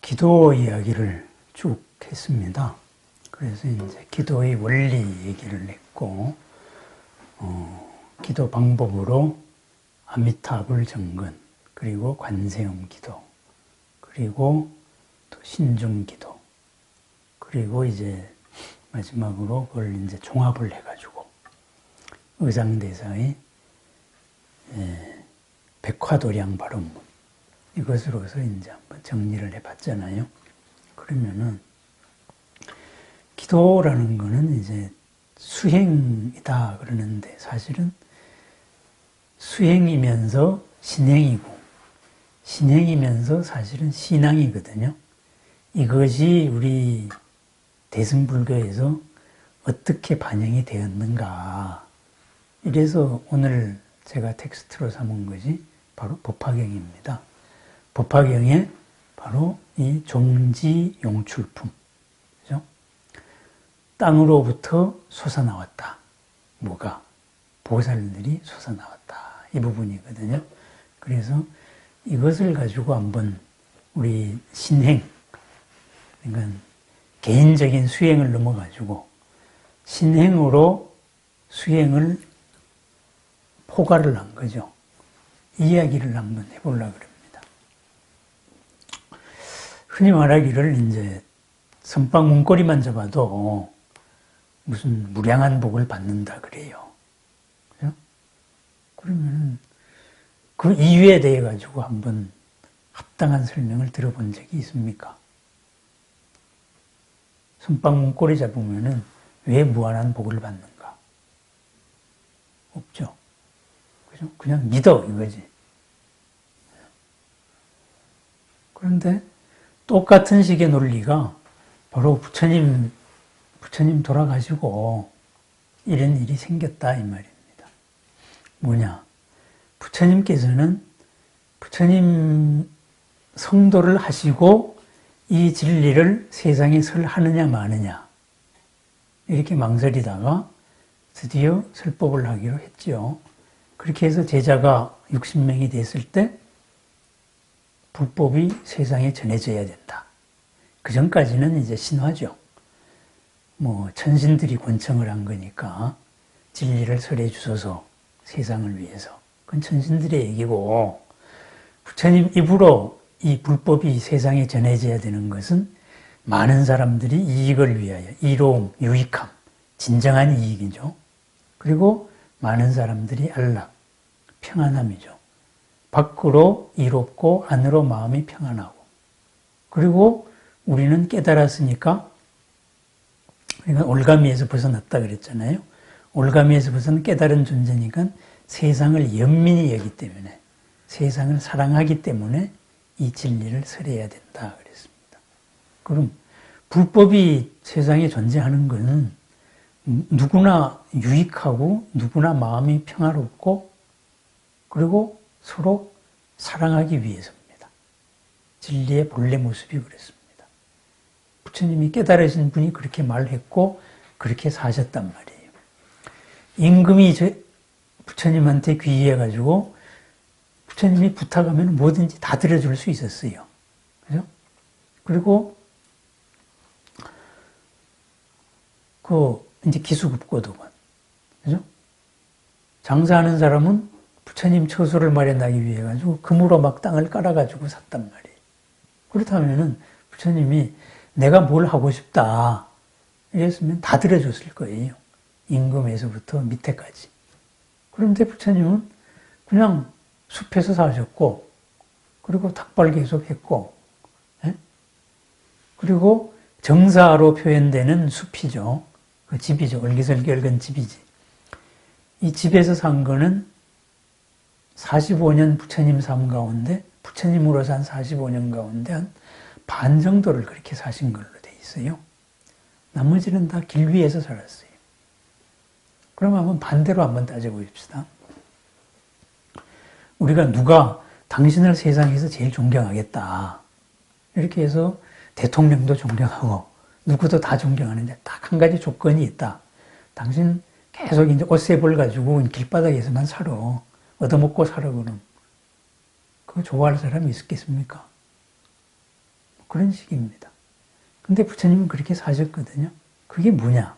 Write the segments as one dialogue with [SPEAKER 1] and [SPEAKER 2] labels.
[SPEAKER 1] 기도 이야기를 쭉 했습니다. 그래서 이제 기도의 원리 얘기를 했고, 기도 방법으로 아미타불 정근, 그리고 관세음 기도, 그리고 또 신중 기도, 그리고 이제 마지막으로 그걸 이제 종합을 해가지고 의장대사의 백화도량 발언문, 이것으로서 이제 한번 정리를 해봤잖아요. 그러면은 기도라는 거는 이제 수행이다 그러는데 사실은 수행이면서 신행이고 신행이면서 사실은 신앙이거든요. 이것이 우리 대승불교에서 어떻게 반영이 되었는가. 이래서 오늘 제가 텍스트로 삼은 것이 바로 법화경입니다. 법화경에 바로 이 종지용출품, 그죠? 땅으로부터 솟아나왔다. 뭐가? 보살들이 솟아나왔다. 이 부분이거든요. 그래서 이것을 가지고 한번 우리 신행, 그러니까 개인적인 수행을 넘어가지고 신행으로 수행을 포괄을 한 거죠. 이야기를 한번 해보려고 합니다. 흔히 말하기를 이제 선방 문고리만 잡아도 무슨 무량한 복을 받는다 그래요. 그죠? 그러면 그 이유에 대해 가지고 한번 합당한 설명을 들어본 적이 있습니까? 선방 문고리 잡으면은 왜 무한한 복을 받는가? 없죠. 그죠? 그냥 믿어 이거지. 그런데 똑같은 식의 논리가 바로 부처님 돌아가시고 이런 일이 생겼다 이 말입니다. 뭐냐? 부처님께서는 부처님 성도를 하시고 이 진리를 세상에 설하느냐 마느냐 이렇게 망설이다가 드디어 설법을 하기로 했죠. 그렇게 해서 제자가 60명이 됐을 때 불법이 세상에 전해져야 된다. 그 전까지는 이제 신화죠. 뭐 천신들이 권청을 한 거니까 진리를 설해 주소서 세상을 위해서. 그건 천신들의 얘기고 부처님 입으로 이 불법이 세상에 전해져야 되는 것은 많은 사람들이 이익을 위하여 이로움, 유익함, 진정한 이익이죠. 그리고 많은 사람들이 안락, 평안함이죠. 밖으로 이롭고 안으로 마음이 평안하고 그리고 우리는 깨달았으니까 그러니까 올가미에서 벗어났다 그랬잖아요. 올가미에서 벗어난 깨달은 존재니까 세상을 연민히 여기 때문에 세상을 사랑하기 때문에 이 진리를 설해야 된다 그랬습니다. 그럼 불법이 세상에 존재하는 것은 누구나 유익하고 누구나 마음이 평화롭고 그리고 서로 사랑하기 위해서입니다. 진리의 본래 모습이 그랬습니다. 부처님이 깨달으신 분이 그렇게 말했고 그렇게 사셨단 말이에요. 임금이 부처님한테 귀의해가지고 부처님이 부탁하면 뭐든지 다 들어줄 수 있었어요. 그죠? 그리고 이제 기수급고도건. 그죠? 장사하는 사람은 부처님 처소를 마련하기 위해 가지고 금으로 막 땅을 깔아가지고 샀단 말이에요. 그렇다면은 부처님이 내가 뭘 하고 싶다 이랬으면 다 들어줬을 거예요. 임금에서부터 밑에까지. 그런데 부처님은 그냥 숲에서 사셨고 그리고 닭발 계속 했고 그리고 정사로 표현되는 숲이죠. 그 집이죠. 얼기설결근 집이지. 이 집에서 산 거는 45년 부처님 삶 가운데 부처님으로 산 45년 가운데 한 반 정도를 그렇게 사신 걸로 돼 있어요. 나머지는 다 길 위에서 살았어요. 그럼 한번 반대로 한번 따져보십시다. 우리가 누가 당신을 세상에서 제일 존경하겠다 이렇게 해서 대통령도 존경하고 누구도 다 존경하는데 딱 한 가지 조건이 있다. 당신 계속 이제 옷세벌 가지고 길바닥에서만 살아. 얻어먹고 살아 그럼 그거 좋아할 사람이 있겠습니까? 그런 식입니다. 근데 부처님은 그렇게 사셨거든요. 그게 뭐냐?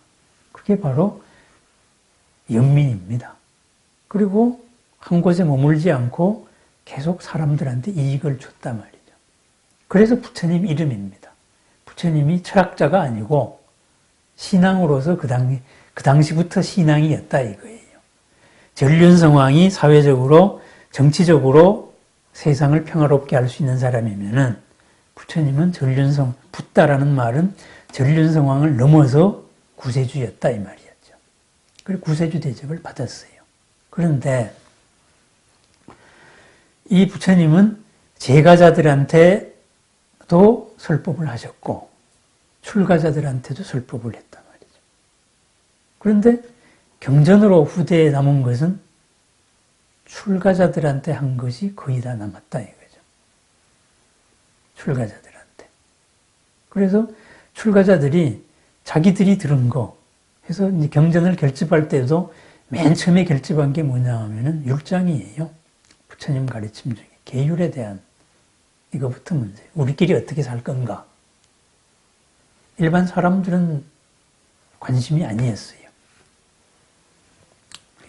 [SPEAKER 1] 그게 바로 연민입니다. 그리고 한 곳에 머물지 않고 계속 사람들한테 이익을 줬단 말이죠. 그래서 부처님 이름입니다. 부처님이 철학자가 아니고 신앙으로서 그 당시부터 신앙이었다 이거예요. 전륜성왕이 사회적으로 정치적으로 세상을 평화롭게 할 수 있는 사람이면은 부처님은 붓다라는 말은 전륜성왕을 넘어서 구세주였다 이 말이었죠. 그리고 구세주 대접을 받았어요. 그런데 이 부처님은 제가자들한테도 설법을 하셨고 출가자들한테도 설법을 했단 말이죠. 그런데 경전으로 후대에 남은 것은 출가자들한테 한 것이 거의 다 남았다 이거죠. 출가자들한테. 그래서 출가자들이 자기들이 들은 거 해서 이제 경전을 결집할 때도 맨 처음에 결집한 게 뭐냐 하면은 율장이에요. 부처님 가르침 중에 계율에 대한 이거부터 문제. 우리끼리 어떻게 살 건가? 일반 사람들은 관심이 아니었어요.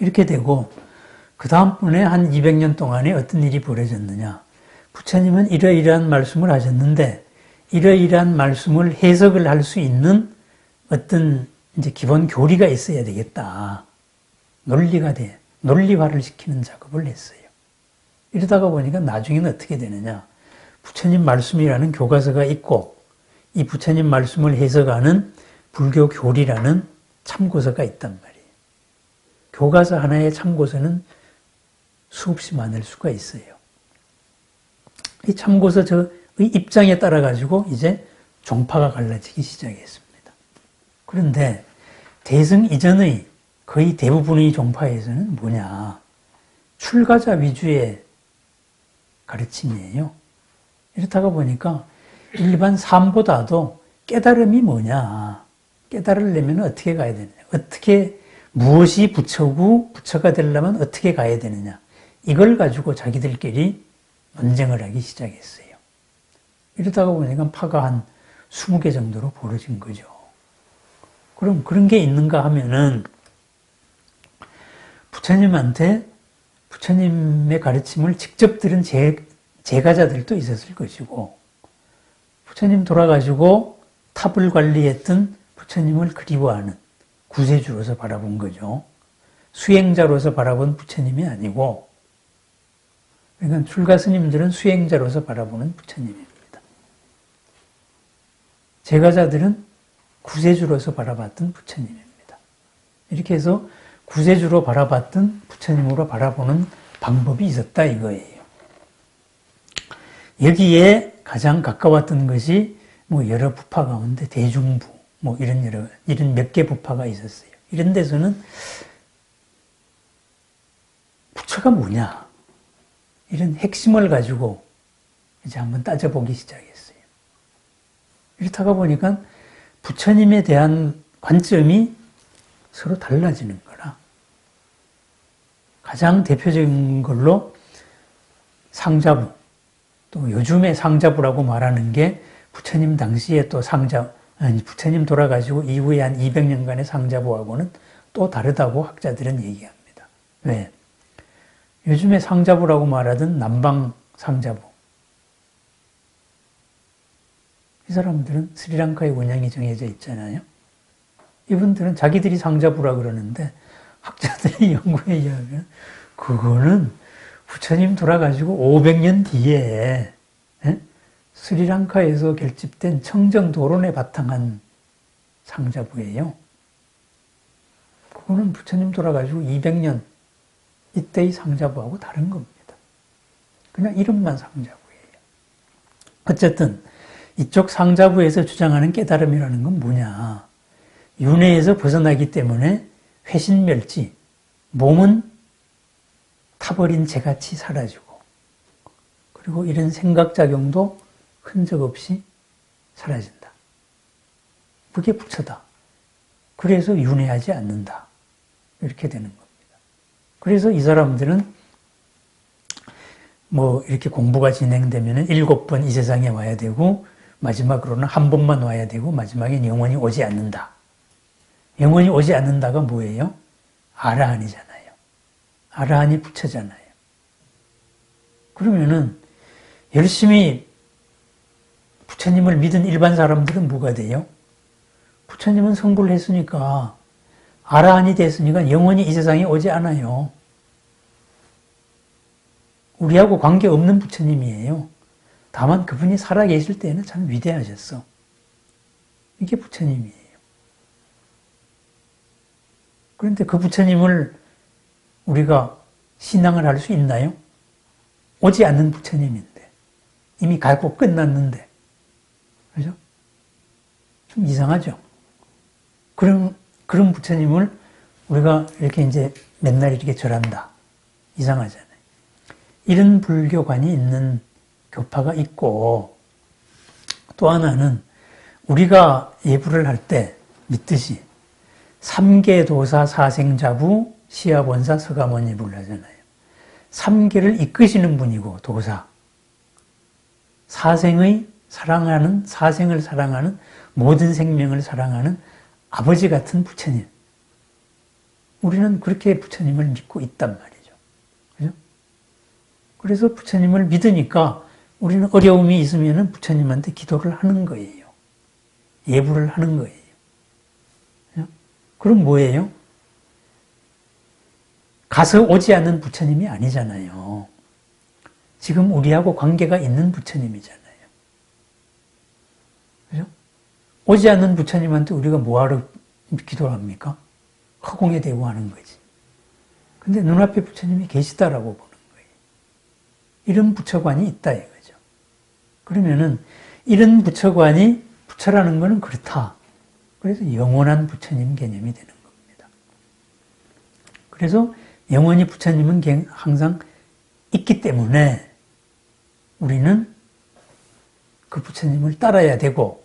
[SPEAKER 1] 이렇게 되고 그 다음번에 한 200년 동안에 어떤 일이 벌어졌느냐. 부처님은 이러이러한 말씀을 하셨는데 이러이러한 말씀을 해석을 할 수 있는 어떤 이제 기본 교리가 있어야 되겠다. 논리화를 시키는 작업을 했어요. 이러다가 보니까 나중에는 어떻게 되느냐. 부처님 말씀이라는 교과서가 있고 이 부처님 말씀을 해석하는 불교 교리라는 참고서가 있단 말이에요. 교과서 하나의 참고서는 수없이 많을 수가 있어요. 이 참고서의 입장에 따라 가지고 이제 종파가 갈라지기 시작했습니다. 그런데 대승 이전의 거의 대부분의 종파에서는 뭐냐? 출가자 위주의 가르침이에요. 이렇다가 보니까 일반 삶보다도 깨달음이 뭐냐? 깨달으려면 어떻게 가야 되느냐? 무엇이 부처고 부처가 되려면 어떻게 가야 되느냐? 이걸 가지고 자기들끼리 논쟁을 하기 시작했어요. 이러다가 보니까 파가 한 20개 정도로 벌어진 거죠. 그럼 그런 게 있는가 하면은 부처님의 가르침을 직접 들은 제가자들도 있었을 것이고 부처님 돌아가시고 탑을 관리했던 부처님을 그리워하는 구세주로서 바라본 거죠. 수행자로서 바라본 부처님이 아니고 그러니까 출가 스님들은 수행자로서 바라보는 부처님입니다. 제가자들은 구세주로서 바라봤던 부처님입니다. 이렇게 해서 구세주로 바라봤던 부처님으로 바라보는 방법이 있었다 이거예요. 여기에 가장 가까웠던 것이 여러 부파 가운데 대중부 이런 몇 개 부파가 있었어요. 이런 데서는 부처가 뭐냐 이런 핵심을 가지고 이제 한번 따져보기 시작했어요. 이렇다가 보니까 부처님에 대한 관점이 서로 달라지는 거라. 가장 대표적인 걸로 상자부, 또 요즘에 상자부라고 말하는 게 부처님 당시에 또 부처님 돌아가시고 이후에 한 200년간의 상자부하고는 또 다르다고 학자들은 얘기합니다. 왜? 요즘에 상자부라고 말하던 남방 상자부. 이 사람들은 스리랑카의 원양이 정해져 있잖아요. 이분들은 자기들이 상자부라 그러는데 학자들의 연구에 의하면 그거는 부처님 돌아가시고 500년 뒤에 스리랑카에서 결집된 청정도론에 바탕한 상자부예요. 그거는 부처님 돌아가시고 200년 이때의 상자부하고 다른 겁니다. 그냥 이름만 상자부예요. 어쨌든 이쪽 상자부에서 주장하는 깨달음이라는 건 뭐냐. 윤회에서 벗어나기 때문에 회신멸지, 몸은 타버린 재같이 사라지고 그리고 이런 생각작용도 흔적 없이 사라진다. 그게 부처다. 그래서 윤회하지 않는다. 이렇게 되는 겁니다. 그래서 이 사람들은 이렇게 공부가 진행되면 7번 이 세상에 와야 되고 마지막으로는 한 번만 와야 되고 마지막엔 영원히 오지 않는다. 영원히 오지 않는다가 뭐예요? 아라한이잖아요. 아라한이 부처잖아요. 그러면은 열심히 부처님을 믿은 일반 사람들은 뭐가 돼요? 부처님은 성불을 했으니까 아라한이 됐으니까 영원히 이 세상에 오지 않아요. 우리하고 관계없는 부처님이에요. 다만 그분이 살아계실 때는 참 위대하셨어. 이게 부처님이에요. 그런데 그 부처님을 우리가 신앙을 할 수 있나요? 오지 않는 부처님인데 이미 가고 끝났는데 그죠? 좀 이상하죠? 그런 부처님을 우리가 이렇게 이제 맨날 이렇게 절한다. 이상하잖아요. 이런 불교관이 있는 교파가 있고 또 하나는 우리가 예불을 할 때 믿듯이 삼계도사 사생자부 시아본사 서가모니 예불을 하잖아요. 삼계를 이끄시는 분이고 도사 사생을 사랑하는 모든 생명을 사랑하는 아버지 같은 부처님. 우리는 그렇게 부처님을 믿고 있단 말이죠. 그죠? 그래서 부처님을 믿으니까 우리는 어려움이 있으면 부처님한테 기도를 하는 거예요. 예불을 하는 거예요. 그죠? 그럼 뭐예요? 가서 오지 않는 부처님이 아니잖아요. 지금 우리하고 관계가 있는 부처님이잖아요. 그죠? 오지 않는 부처님한테 우리가 뭐하러 기도를 합니까? 허공에 대고 하는 거지. 근데 눈앞에 부처님이 계시다라고 보는 거예요. 이런 부처관이 있다 이거죠. 그러면은 이런 부처관이 부처라는 거는 그렇다. 그래서 영원한 부처님 개념이 되는 겁니다. 그래서 영원히 부처님은 항상 있기 때문에 우리는 그 부처님을 따라야 되고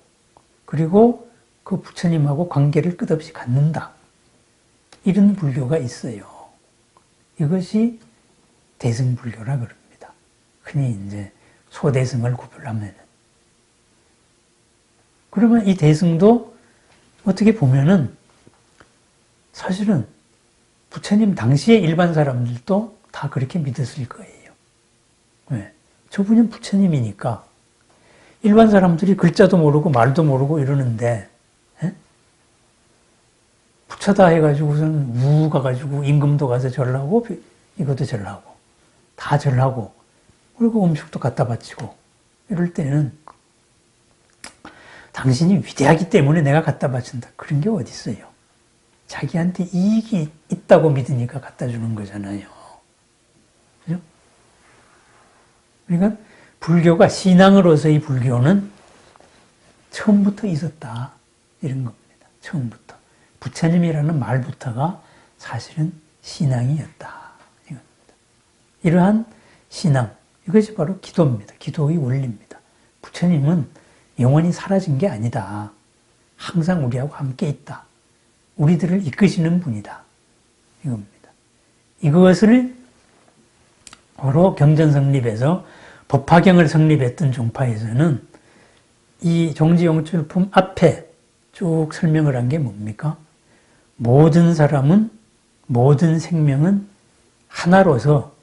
[SPEAKER 1] 그리고 그 부처님하고 관계를 끝없이 갖는다. 이런 불교가 있어요. 이것이 대승불교라 그럽니다. 흔히 이제 소대승을 구별하면은. 그러면 이 대승도 어떻게 보면은 사실은 부처님 당시의 일반 사람들도 다 그렇게 믿었을 거예요. 왜? 저분은 부처님이니까 일반 사람들이 글자도 모르고 말도 모르고 이러는데 부처다 해가지고선 우 가가지고 임금도 가서 절하고 이것도 절하고 다 절하고 그리고 음식도 갖다 바치고 이럴 때는 당신이 위대하기 때문에 내가 갖다 바친다. 그런 게 어디 있어요? 자기한테 이익이 있다고 믿으니까 갖다 주는 거잖아요. 그죠? 그러니까 불교가 신앙으로서의 불교는 처음부터 있었다. 이런 겁니다. 처음부터. 부처님이라는 말부터가 사실은 신앙이었다. 이겁니다. 이러한 신앙, 이것이 바로 기도입니다. 기도의 원리입니다. 부처님은 영원히 사라진 게 아니다. 항상 우리하고 함께 있다. 우리들을 이끄시는 분이다. 이겁니다. 이것을 바로 경전 성립에서 법화경을 성립했던 종파에서는 이 종지용출품 앞에 쭉 설명을 한 게 뭡니까? 모든 사람은, 모든 생명은 하나로서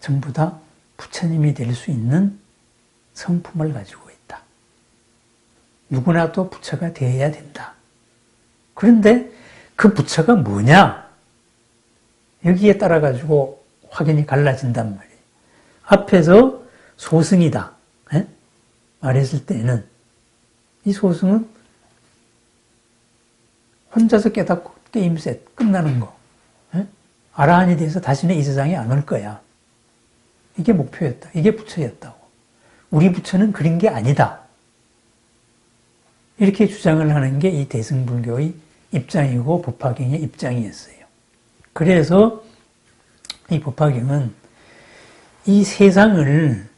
[SPEAKER 1] 전부 다 부처님이 될 수 있는 성품을 가지고 있다. 누구나 또 부처가 되어야 된다. 그런데 그 부처가 뭐냐? 여기에 따라 가지고 확연히 갈라진단 말이에요. 앞에서 소승이다. 말했을 때는 이 소승은 혼자서 깨닫고 게임 셋 끝나는 거. 아라한이 돼서 다시는 이 세상에 안 올 거야. 이게 목표였다. 이게 부처였다고. 우리 부처는 그런 게 아니다. 이렇게 주장을 하는 게 이 대승불교의 입장이고 법화경의 입장이었어요. 그래서 이 법화경은 이 세상을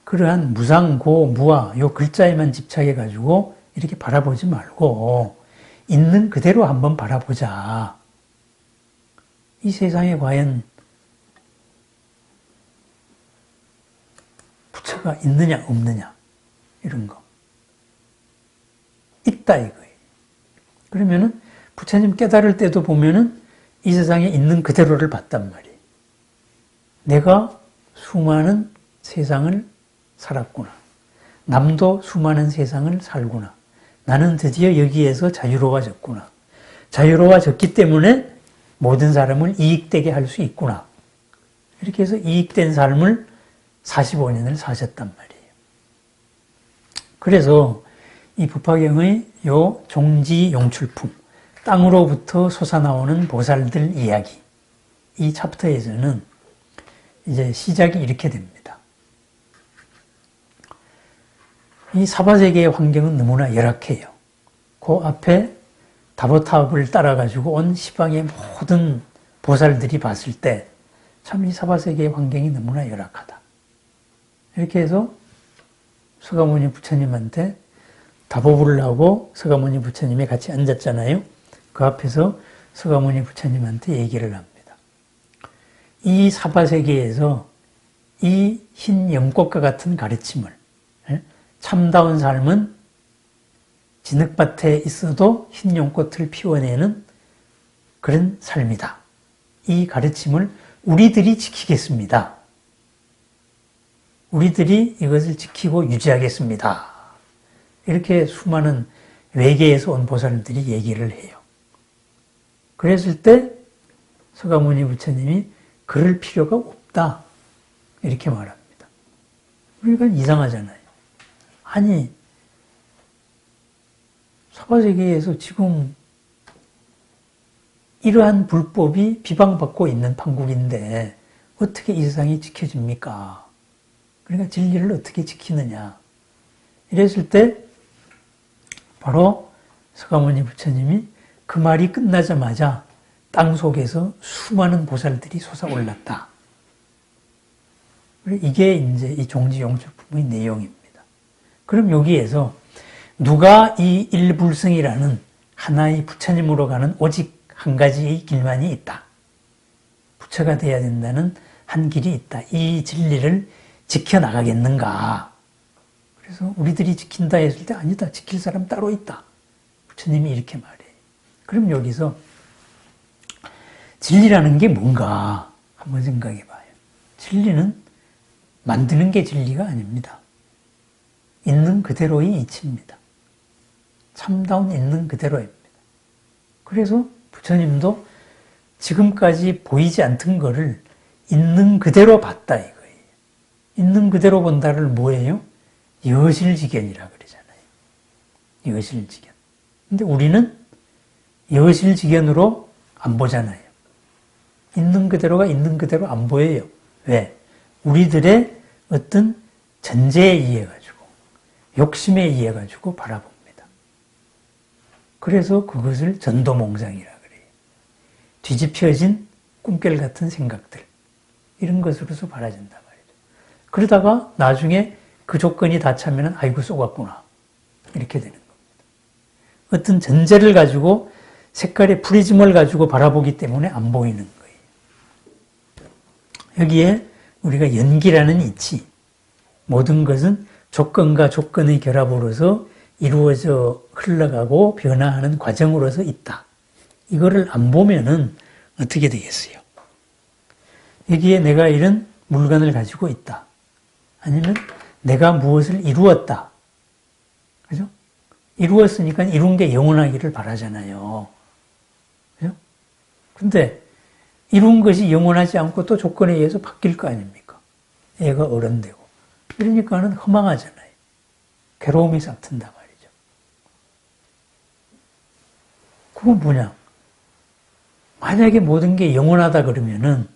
[SPEAKER 1] 그러한 무상, 고, 무아 요 글자에만 집착해가지고 이렇게 바라보지 말고 있는 그대로 한번 바라보자. 이 세상에 과연 부처가 있느냐 없느냐 이런 거. 있다 이거예요. 그러면은 부처님 깨달을 때도 보면은 이 세상에 있는 그대로를 봤단 말이에요. 내가 수많은 세상을 살았구나. 남도 수많은 세상을 살구나. 나는 드디어 여기에서 자유로워졌구나. 자유로워졌기 때문에 모든 사람을 이익되게 할 수 있구나. 이렇게 해서 이익된 삶을 45년을 사셨단 말이에요. 그래서 이 법화경의 요 종지용출품, 땅으로부터 솟아나오는 보살들 이야기, 이 챕터에서는 이제 시작이 이렇게 됩니다. 이 사바세계의 환경은 너무나 열악해요. 그 앞에 다보탑을 따라가지고 온 시방의 모든 보살들이 봤을 때 참 이 사바세계의 환경이 너무나 열악하다. 이렇게 해서 서가모니 부처님한테 다보부를 하고 서가모니 부처님이 같이 앉았잖아요. 그 앞에서 서가모니 부처님한테 얘기를 합니다. 이 사바세계에서 이 흰 연꽃과 같은 가르침을, 참다운 삶은 진흙밭에 있어도 흰 연꽃을 피워내는 그런 삶이다. 이 가르침을 우리들이 지키겠습니다. 우리들이 이것을 지키고 유지하겠습니다. 이렇게 수많은 외계에서 온 보살들이 얘기를 해요. 그랬을 때 서가모니 부처님이 그럴 필요가 없다. 이렇게 말합니다. 우리가 이상하잖아요. 아니, 사바세계에서 지금 이러한 불법이 비방받고 있는 판국인데 어떻게 이 세상이 지켜집니까? 그러니까 진리를 어떻게 지키느냐. 이랬을 때 바로 서가모니 부처님이 그 말이 끝나자마자 땅 속에서 수많은 보살들이 솟아올랐다. 이게 이제 이 종지용출품의 내용입니다. 그럼 여기에서 누가 이 일불성이라는 하나의 부처님으로 가는 오직 한 가지의 길만이 있다. 부처가 되어야 된다는 한 길이 있다. 이 진리를 지켜나가겠는가. 그래서 우리들이 지킨다 했을 때 아니다. 지킬 사람 따로 있다. 부처님이 이렇게 말해요. 그럼 여기서 진리라는 게 뭔가 한번 생각해 봐요. 진리는 만드는 게 진리가 아닙니다. 있는 그대로의 이치입니다. 참다운 있는 그대로입니다. 그래서 부처님도 지금까지 보이지 않던 거를 있는 그대로 봤다 이거예요. 있는 그대로 본다를 뭐예요? 여실지견이라 그러잖아요. 여실지견. 근데 우리는 여실지견으로 안 보잖아요. 있는 그대로가 있는 그대로 안 보여요. 왜? 우리들의 어떤 전제에 의해 가지고, 욕심에 의해 가지고 바라봅니다. 그래서 그것을 전도몽상이라 그래요. 뒤집혀진 꿈결 같은 생각들, 이런 것으로서 바라진단 말이죠. 그러다가 나중에 그 조건이 다 차면은 아이고 쏘갔구나 이렇게 되는 겁니다. 어떤 전제를 가지고 색깔의 프리즘을 가지고 바라보기 때문에 안 보이는 거예요. 여기에 우리가 연기라는 이치, 모든 것은 조건과 조건의 결합으로서 이루어져 흘러가고 변화하는 과정으로서 있다. 이거를 안 보면은 어떻게 되겠어요? 여기에 내가 이런 물건을 가지고 있다. 아니면 내가 무엇을 이루었다. 그죠? 이루었으니까 이룬 게 영원하기를 바라잖아요. 그죠? 근데 이룬 것이 영원하지 않고 또 조건에 의해서 바뀔 거 아닙니까? 애가 어른되고. 그러니까는 허망하잖아요. 괴로움이 싹 튼단 말이죠. 그건 뭐냐? 만약에 모든 게 영원하다 그러면은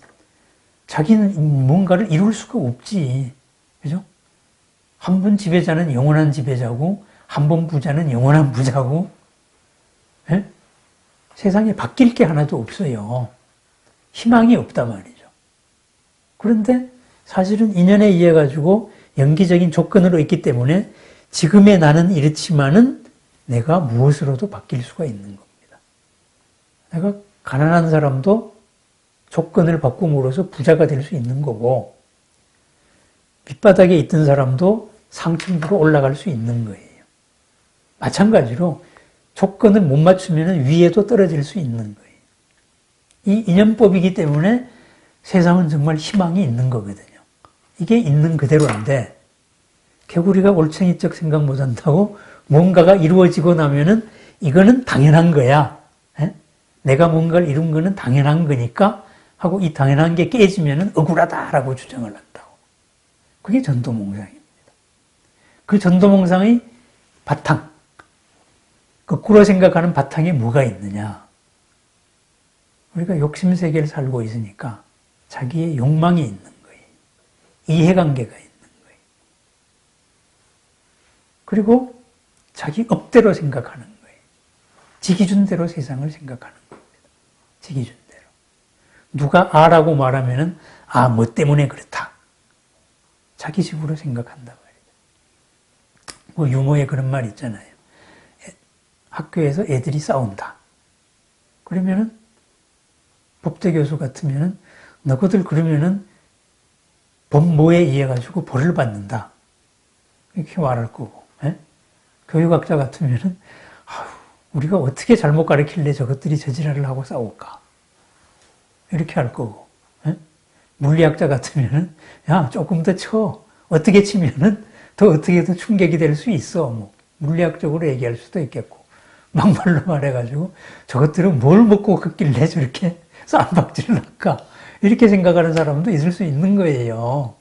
[SPEAKER 1] 자기는 뭔가를 이룰 수가 없지. 그죠? 한 번 지배자는 영원한 지배자고, 한 번 부자는 영원한 부자고, 예? 세상에 바뀔 게 하나도 없어요. 희망이 없단 말이죠. 그런데 사실은 인연에 의해 가지고 연기적인 조건으로 있기 때문에 지금의 나는 이렇지만은 내가 무엇으로도 바뀔 수가 있는 겁니다. 내가 가난한 사람도 조건을 바꿈으로써 부자가 될 수 있는 거고, 밑바닥에 있던 사람도 상층부로 올라갈 수 있는 거예요. 마찬가지로 조건을 못 맞추면 위에도 떨어질 수 있는 거예요. 이 인연법이기 때문에 세상은 정말 희망이 있는 거거든요. 이게 있는 그대로인데 개구리가 올챙이적 생각 못한다고 뭔가가 이루어지고 나면은 이거는 당연한 거야. 에? 내가 뭔가를 이룬 거는 당연한 거니까 하고 이 당연한 게 깨지면은 억울하다라고 주장을 한다고. 그게 전도몽상입니다. 그 전도몽상의 바탕, 거꾸로 생각하는 바탕에 뭐가 있느냐. 우리가 욕심세계를 살고 있으니까 자기의 욕망이 있는 거예요. 이해관계가 있는 거예요. 그리고 자기 업대로 생각하는 거예요. 지 기준대로 세상을 생각하는 겁니다. 지 기준대로. 누가 아라고 말하면은 뭐 때문에 그렇다. 자기 식으로 생각한단 말이에요. 뭐 유머에 그런 말 있잖아요. 학교에서 애들이 싸운다. 그러면은 법대 교수 같으면은 너희들 그러면은 법모에 의해 가지고 벌을 받는다. 이렇게 말할 거고. 에? 교육학자 같으면은 우리가 어떻게 잘못 가르칠래 저것들이 저지랄을 하고 싸울까? 이렇게 할 거고. 에? 물리학자 같으면은 야 조금 더 쳐. 어떻게 치면은 더 어떻게 더 충격이 될 수 있어. 뭐 물리학적으로 얘기할 수도 있겠고. 막말로 말해가지고 저것들은 뭘 먹고 컸길래 저렇게 쌈박질을 할까? 이렇게 생각하는 사람도 있을 수 있는 거예요.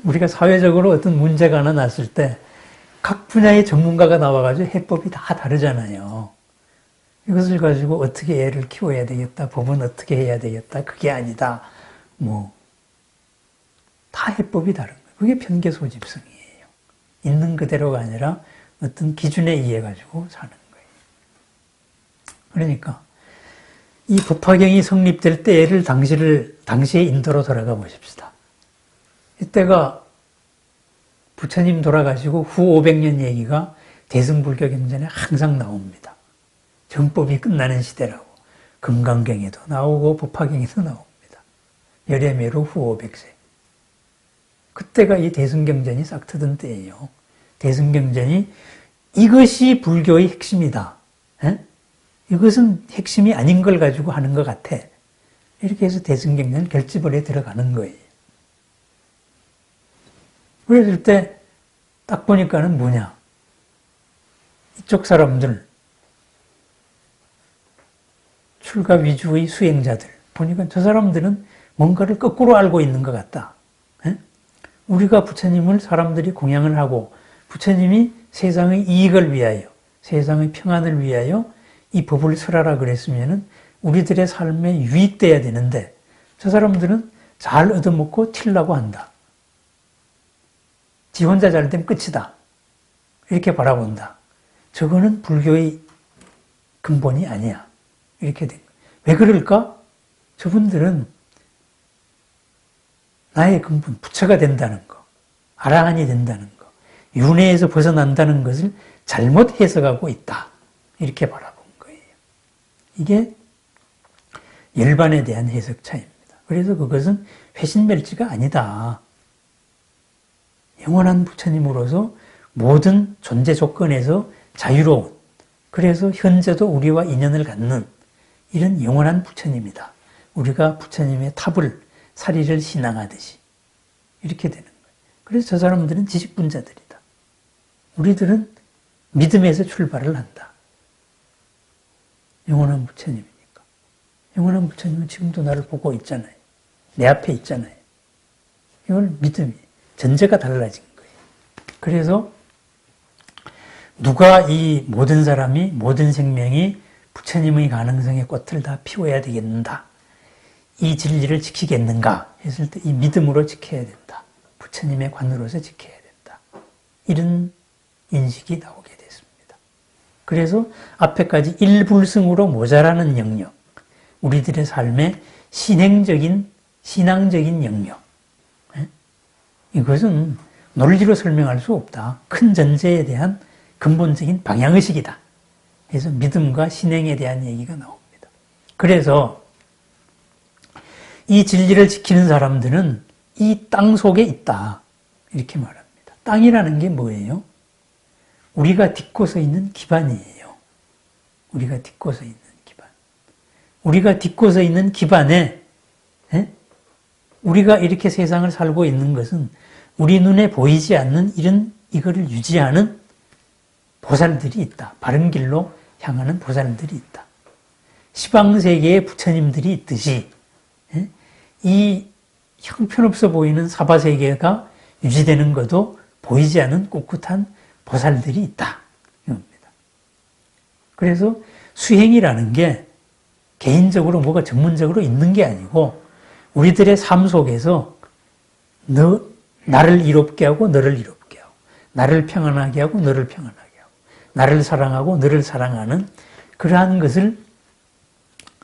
[SPEAKER 1] 우리가 사회적으로 어떤 문제가 하나 났을 때 각 분야의 전문가가 나와가지고 해법이 다 다르잖아요. 이것을 가지고 어떻게 애를 키워야 되겠다, 법은 어떻게 해야 되겠다, 그게 아니다. 다 해법이 다른 거예요. 그게 편개소집성이에요. 있는 그대로가 아니라 어떤 기준에 의해 가지고 사는 거예요. 그러니까 이 법화경이 성립될 때를 당시의 인도로 돌아가 보십시다. 이때가 부처님 돌아가시고 후 500년 얘기가 대승불교 경전에 항상 나옵니다. 정법이 끝나는 시대라고. 금강경에도 나오고 법화경에도 나옵니다. 열애매로 후 500세. 그때가 이 대승경전이 싹 트던 때예요. 대승경전이 이것이 불교의 핵심이다. 에? 이것은 핵심이 아닌 걸 가지고 하는 것 같아. 이렇게 해서 대승경전 결집을에 들어가는 거예요. 그랬을 때 딱 보니까는 뭐냐. 이쪽 사람들, 출가 위주의 수행자들 보니까 저 사람들은 뭔가를 거꾸로 알고 있는 것 같다. 에? 우리가 부처님을 사람들이 공양을 하고 부처님이 세상의 이익을 위하여, 세상의 평안을 위하여 이 법을 설하라 그랬으면은 우리들의 삶에 유익돼야 되는데 저 사람들은 잘 얻어먹고 튀려고 한다. 지 혼자 잘 되면 끝이다. 이렇게 바라본다. 저거는 불교의 근본이 아니야. 이렇게 된 거예요. 왜 그럴까? 저분들은 나의 근본, 부처가 된다는 거, 아라한이 된다는 거, 윤회에서 벗어난다는 것을 잘못 해석하고 있다. 이렇게 바라본 거예요. 이게 열반에 대한 해석 차이입니다. 그래서 그것은 회신멸지가 아니다. 영원한 부처님으로서 모든 존재 조건에서 자유로운, 그래서 현재도 우리와 인연을 갖는 이런 영원한 부처님이다. 우리가 부처님의 탑을, 사리를 신앙하듯이 이렇게 되는 거예요. 그래서 저 사람들은 지식분자들이다. 우리들은 믿음에서 출발을 한다. 영원한 부처님이니까. 영원한 부처님은 지금도 나를 보고 있잖아요. 내 앞에 있잖아요. 이건 믿음이에요. 전제가 달라진 거예요. 그래서 누가 이 모든 사람이, 모든 생명이 부처님의 가능성의 꽃을 다 피워야 되겠는가? 이 진리를 지키겠는가? 했을 때 이 믿음으로 지켜야 된다. 부처님의 관으로서 지켜야 된다. 이런 인식이 나오게 됐습니다. 그래서 앞에까지 일불승으로 모자라는 영역, 우리들의 삶의 신앙적인 영역, 이것은 논리로 설명할 수 없다. 큰 전제에 대한 근본적인 방향의식이다. 그래서 믿음과 신행에 대한 얘기가 나옵니다. 그래서 이 진리를 지키는 사람들은 이 땅 속에 있다. 이렇게 말합니다. 땅이라는 게 뭐예요? 우리가 딛고 서 있는 기반이에요. 우리가 딛고 서 있는 기반. 우리가 딛고 서 있는 기반에 우리가 이렇게 세상을 살고 있는 것은 우리 눈에 보이지 않는 이거를 유지하는 보살들이 있다. 바른 길로 향하는 보살들이 있다. 시방세계에 부처님들이 있듯이 이 형편없어 보이는 사바세계가 유지되는 것도 보이지 않는 꿋꿋한 보살들이 있다. 이겁니다. 그래서 수행이라는 게 개인적으로 뭐가 전문적으로 있는 게 아니고 우리들의 삶 속에서 나를 이롭게 하고 너를 이롭게 하고 나를 평안하게 하고 너를 평안하게 하고 나를 사랑하고 너를 사랑하는 그러한 것을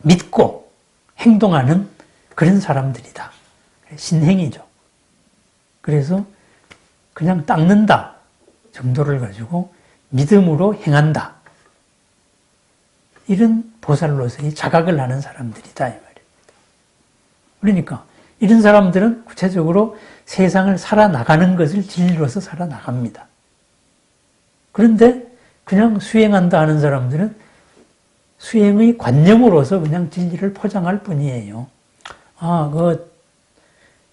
[SPEAKER 1] 믿고 행동하는 그런 사람들이다. 신행이죠. 그래서 그냥 닦는다 정도를 가지고 믿음으로 행한다. 이런 보살로서의 자각을 하는 사람들이다 이 말입니다. 그러니까 이런 사람들은 구체적으로 세상을 살아나가는 것을 진리로서 살아나갑니다. 그런데 그냥 수행한다 하는 사람들은 수행의 관념으로서 그냥 진리를 포장할 뿐이에요.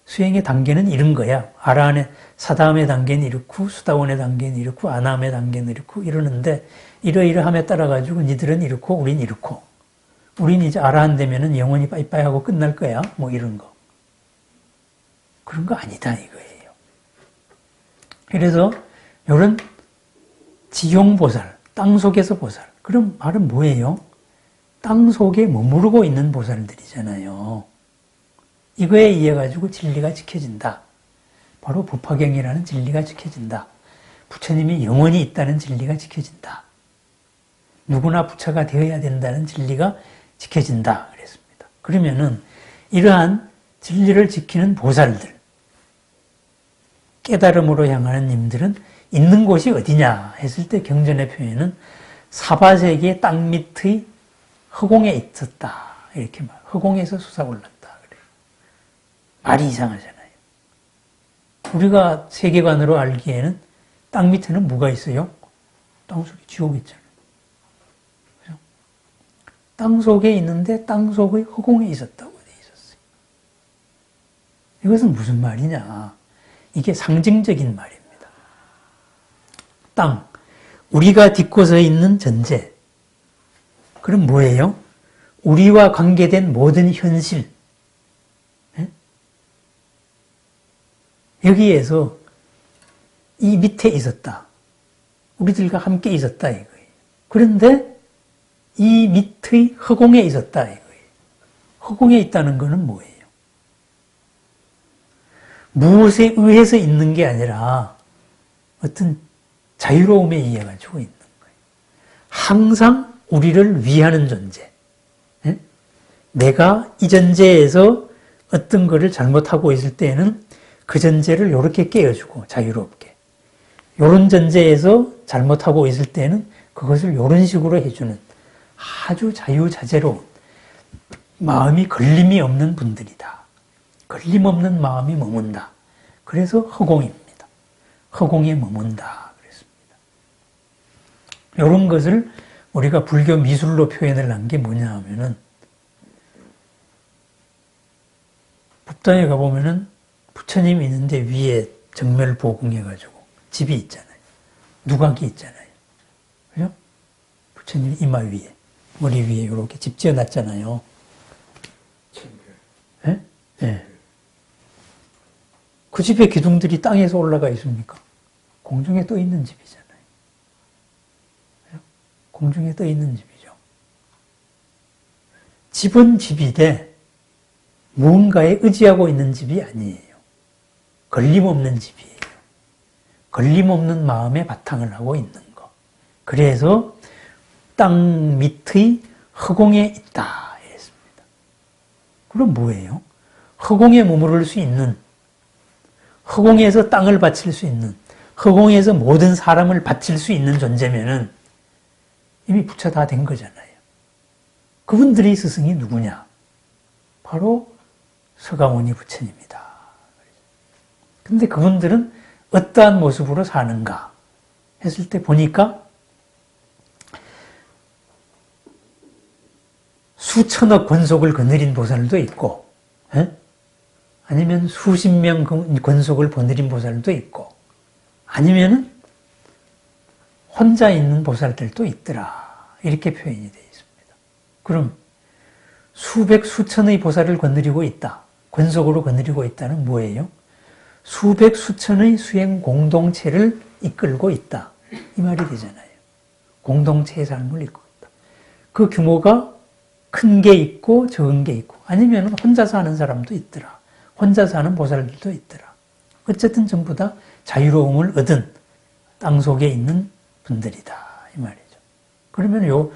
[SPEAKER 1] 수행의 단계는 이런 거야. 아라한의 사다함의 단계는 이렇고 수다원의 단계는 이렇고 아나함의 단계는 이렇고 이러는데 이러이러함에 따라 가지고 니들은 이렇고 우린 이렇고 우린 이제 아라한 되면은 영원히 빠이빠이 하고 끝날 거야. 뭐 이런 거. 그런 거 아니다 이거예요. 그래서 이런 지용보살, 땅속에서 보살. 그럼 말은 뭐예요? 땅속에 머무르고 있는 보살들이잖아요. 이거에 의해 가지고 진리가 지켜진다. 바로 법화경이라는 진리가 지켜진다. 부처님이 영원히 있다는 진리가 지켜진다. 누구나 부처가 되어야 된다는 진리가 지켜진다. 그랬습니다. 그러면은 이러한 진리를 지키는 보살들, 깨달음으로 향하는 님들은 있는 곳이 어디냐 했을 때 경전의 표현은 사바세계 땅 밑의 허공에 있었다. 이렇게 말. 허공에서 솟아올랐다. 그래요. 말이 이상하잖아요. 우리가 세계관으로 알기에는 땅 밑에는 뭐가 있어요? 땅속에 지옥이 있잖아요. 그죠? 땅 속에 있는데 땅 속의 허공에 있었다고 돼 있었어요. 이것은 무슨 말이냐? 이게 상징적인 말입니다. 땅, 우리가 딛고 서 있는 전제. 그럼 뭐예요? 우리와 관계된 모든 현실. 여기에서 이 밑에 있었다. 우리들과 함께 있었다 이거예요. 그런데 이 밑의 허공에 있었다 이거예요. 허공에 있다는 것은 뭐예요? 무엇에 의해서 있는 게 아니라 어떤 자유로움에 의해 가지고 있는 거예요. 항상 우리를 위하는 존재. 내가 이 전제에서 어떤 것을 잘못하고 있을 때에는 그 전제를 이렇게 깨어주고 자유롭게. 이런 전제에서 잘못하고 있을 때는 그것을 이런 식으로 해주는 아주 자유자재로운 마음이 걸림이 없는 분들이다. 걸림 없는 마음이 머문다. 그래서 허공입니다. 허공에 머문다. 그랬습니다. 이런 것을 우리가 불교 미술로 표현을 한 게 뭐냐 하면은 법당에 가보면은 부처님이 있는데 위에 정멸 보궁해가지고 집이 있잖아요. 누각이 있잖아요. 그죠? 부처님 이마 위에, 머리 위에 이렇게 집 지어놨잖아요. 예? 예. 그 집의 기둥들이 땅에서 올라가 있습니까? 공중에 떠 있는 집이잖아요. 그죠? 공중에 떠 있는 집이죠. 집은 집이되 무언가에 의지하고 있는 집이 아니에요. 걸림없는 집이에요. 걸림없는 마음의 바탕을 하고 있는 거. 그래서 땅 밑의 허공에 있다. 이랬습니다. 그럼 뭐예요? 허공에 머무를 수 있는, 허공에서 땅을 바칠 수 있는, 허공에서 모든 사람을 바칠 수 있는 존재면은 이미 부처 다 된 거잖아요. 그분들의 스승이 누구냐? 바로 서가모니 부처님이다. 근데 그분들은 어떠한 모습으로 사는가 했을 때 보니까 수천억 권속을 거느린 보살도 있고, 에? 아니면 수십 명 권속을 거느린 보살도 있고, 아니면은 혼자 있는 보살들도 있더라. 이렇게 표현이 되어 있습니다. 그럼 수백 수천의 보살을 거느리고 있다. 권속으로 거느리고 있다는 뭐예요? 수백 수천의 수행 공동체를 이끌고 있다. 이 말이 되잖아요. 공동체의 삶을 이끌고 있다. 그 규모가 큰 게 있고 적은 게 있고, 아니면 혼자서 하는 사람도 있더라. 혼자서 하는 보살들도 있더라. 어쨌든 전부 다 자유로움을 얻은 땅속에 있는 분들이다. 이 말이죠. 그러면 요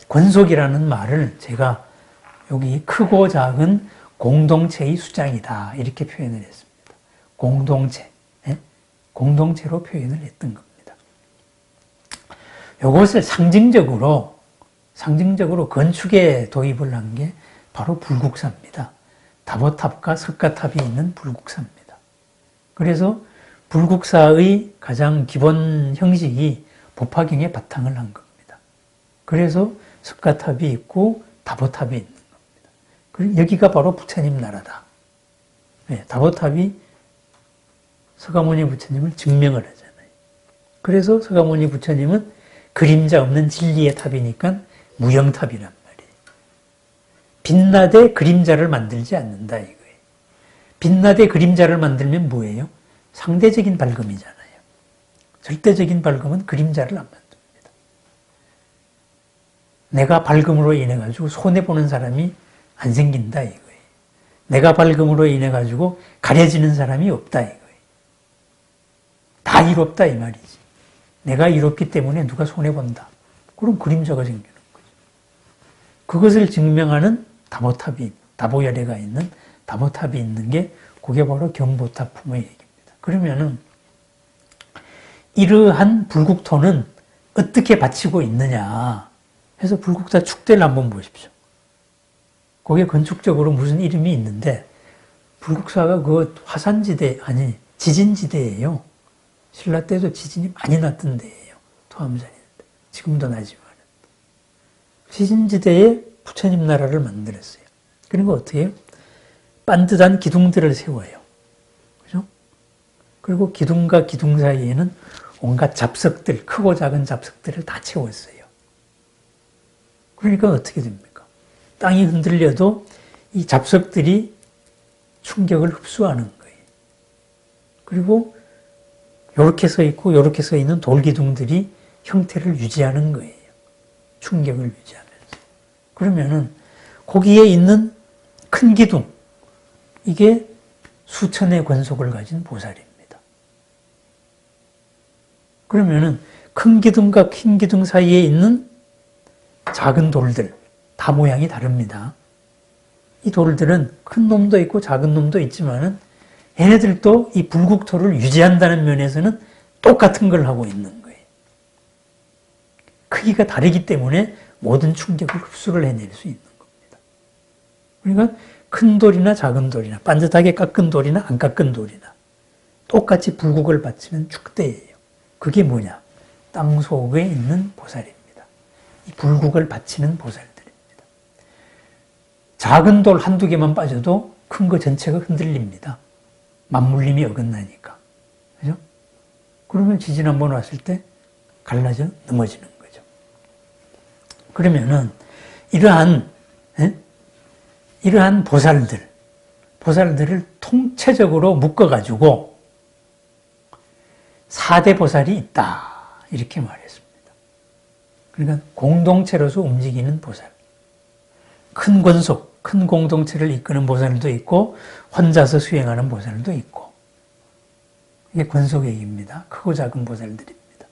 [SPEAKER 1] 권속이라는 말을 제가 여기 크고 작은 공동체의 수장이다. 이렇게 표현을 했습니다. 공동체. 예? 공동체로 표현을 했던 겁니다. 요것을 상징적으로 건축에 도입을 한 게 바로 불국사입니다. 다보탑과 석가탑이 있는 불국사입니다. 그래서 불국사의 가장 기본 형식이 법화경에 바탕을 한 겁니다. 그래서 석가탑이 있고 다보탑이 있는 겁니다. 그리고 여기가 바로 부처님 나라다. 네, 다보탑이 서가모니 부처님을 증명을 하잖아요. 그래서 서가모니 부처님은 그림자 없는 진리의 탑이니까 무영탑이란 말이에요. 빛나되 그림자를 만들지 않는다 이거예요. 빛나되 그림자를 만들면 뭐예요? 상대적인 밝음이잖아요. 절대적인 밝음은 그림자를 안 만듭니다. 내가 밝음으로 인해 가지고 손해보는 사람이 안 생긴다 이거예요. 내가 밝음으로 인해 가지고 가려지는 사람이 없다 이거예요. 다 이롭다 이 말이지. 내가 이롭기 때문에 누가 손해본다. 그럼 그림자가 생기는 거죠. 그것을 증명하는 다보열애가 있는 다보탑이 있는 게 그게 바로 경보탑품의 얘기입니다. 그러면은 이러한 불국토는 어떻게 바치고 있느냐 해서 불국사 축대를 한번 보십시오. 거기에 건축적으로 무슨 이름이 있는데 불국사가 그 화산지대 아니 지진지대예요. 신라 때도 지진이 많이 났던 데예요. 토암산인데 지금도 나지만 지진지대에 부처님 나라를 만들었어요. 그리고 어떻게 해요? 반듯한 기둥들을 세워요. 그죠? 그리고 기둥과 기둥 사이에는 온갖 잡석들, 크고 작은 잡석들을 다 채웠어요. 그러니까 어떻게 됩니까? 땅이 흔들려도 이 잡석들이 충격을 흡수하는 거예요. 그리고 이렇게 서 있고 이렇게 서 있는 돌기둥들이 형태를 유지하는 거예요. 충격을 유지하면서. 그러면은 거기에 있는 큰 기둥, 이게 수천의 권속을 가진 보살입니다. 그러면은 큰 기둥과 큰 기둥 사이에 있는 작은 돌들, 다 모양이 다릅니다. 이 돌들은 큰 놈도 있고 작은 놈도 있지만은 얘네들도 이 불국토를 유지한다는 면에서는 똑같은 걸 하고 있는 거예요. 크기가 다르기 때문에 모든 충격을 흡수를 해낼 수 있는 겁니다. 그러니까 큰 돌이나 작은 돌이나 반듯하게 깎은 돌이나 안 깎은 돌이나 똑같이 불국을 바치는 축대예요. 그게 뭐냐? 땅 속에 있는 보살입니다. 이 불국을 바치는 보살들입니다. 작은 돌 한두 개만 빠져도 큰 거 전체가 흔들립니다. 맞물림이 어긋나니까. 그죠? 그러면 지진 한번 왔을 때 갈라져 넘어지는 거죠. 그러면은 이러한 보살들을 통체적으로 묶어가지고 4대 보살이 있다. 이렇게 말했습니다. 그러니까 공동체로서 움직이는 보살. 큰 권속, 큰 공동체를 이끄는 보살도 있고 혼자서 수행하는 보살도 있고 이게 권속 얘기입니다. 크고 작은 보살들입니다.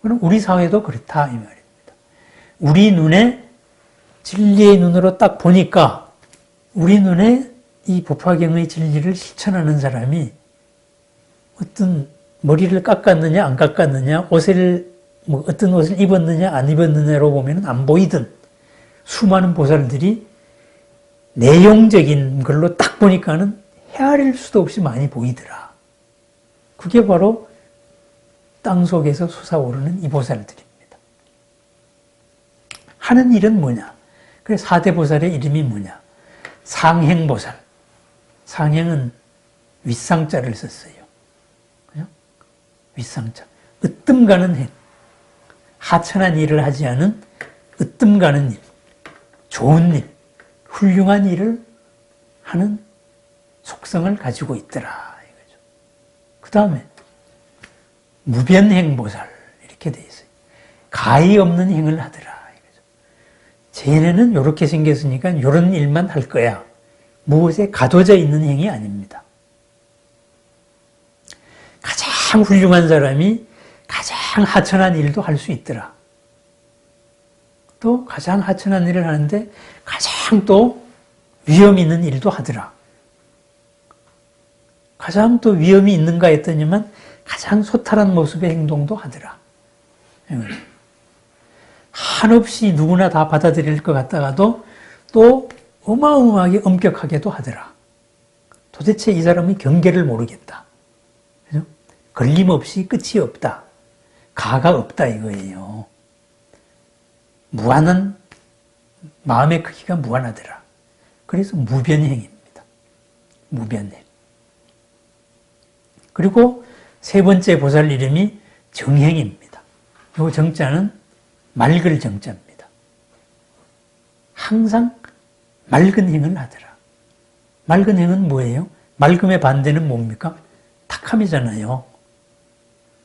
[SPEAKER 1] 그럼 우리 사회도 그렇다 이 말입니다. 우리 눈에 진리의 눈으로 딱 보니까 우리 눈에 이 법화경의 진리를 실천하는 사람이 어떤 머리를 깎았느냐 안 깎았느냐 어떤 옷을 입었느냐 안 입었느냐로 보면 안 보이던 수많은 보살들이 내용적인 걸로 딱 보니까는 헤아릴 수도 없이 많이 보이더라. 그게 바로 땅속에서 솟아오르는 이 보살들입니다. 하는 일은 뭐냐? 그래서 4대 보살의 이름이 뭐냐? 상행보살. 상행은 윗상자를 썼어요. 그죠? 윗상자. 으뜸 가는 행. 하천한 일을 하지 않은 으뜸 가는 일. 좋은 일. 훌륭한 일을 하는 속성을 가지고 있더라. 이거죠. 그 다음에 무변행보살 이렇게 돼 있어요. 가히 없는 행을 하더라. 이거죠. 쟤네는 이렇게 생겼으니까 이런 일만 할 거야. 무엇에 가둬져 있는 행이 아닙니다. 가장 훌륭한 사람이 가장 하천한 일도 할 수 있더라. 또 가장 하천한 일을 하는데 가장 또 위험 있는 일도 하더라. 가장 또 위험이 있는가 했더니만 가장 소탈한 모습의 행동도 하더라. 한없이 누구나 다 받아들일 것 같다가도 또 어마어마하게 엄격하게도 하더라. 도대체 이 사람의 경계를 모르겠다. 그죠? 걸림없이 끝이 없다. 가가 없다 이거예요. 무한한, 마음의 크기가 무한하더라. 그래서 무변행입니다. 무변행. 그리고 세 번째 보살 이름이 정행입니다. 이 정자는 맑을 정자입니다. 항상 맑은 행을 하더라. 맑은 행은 뭐예요? 맑음의 반대는 뭡니까? 탁함이잖아요.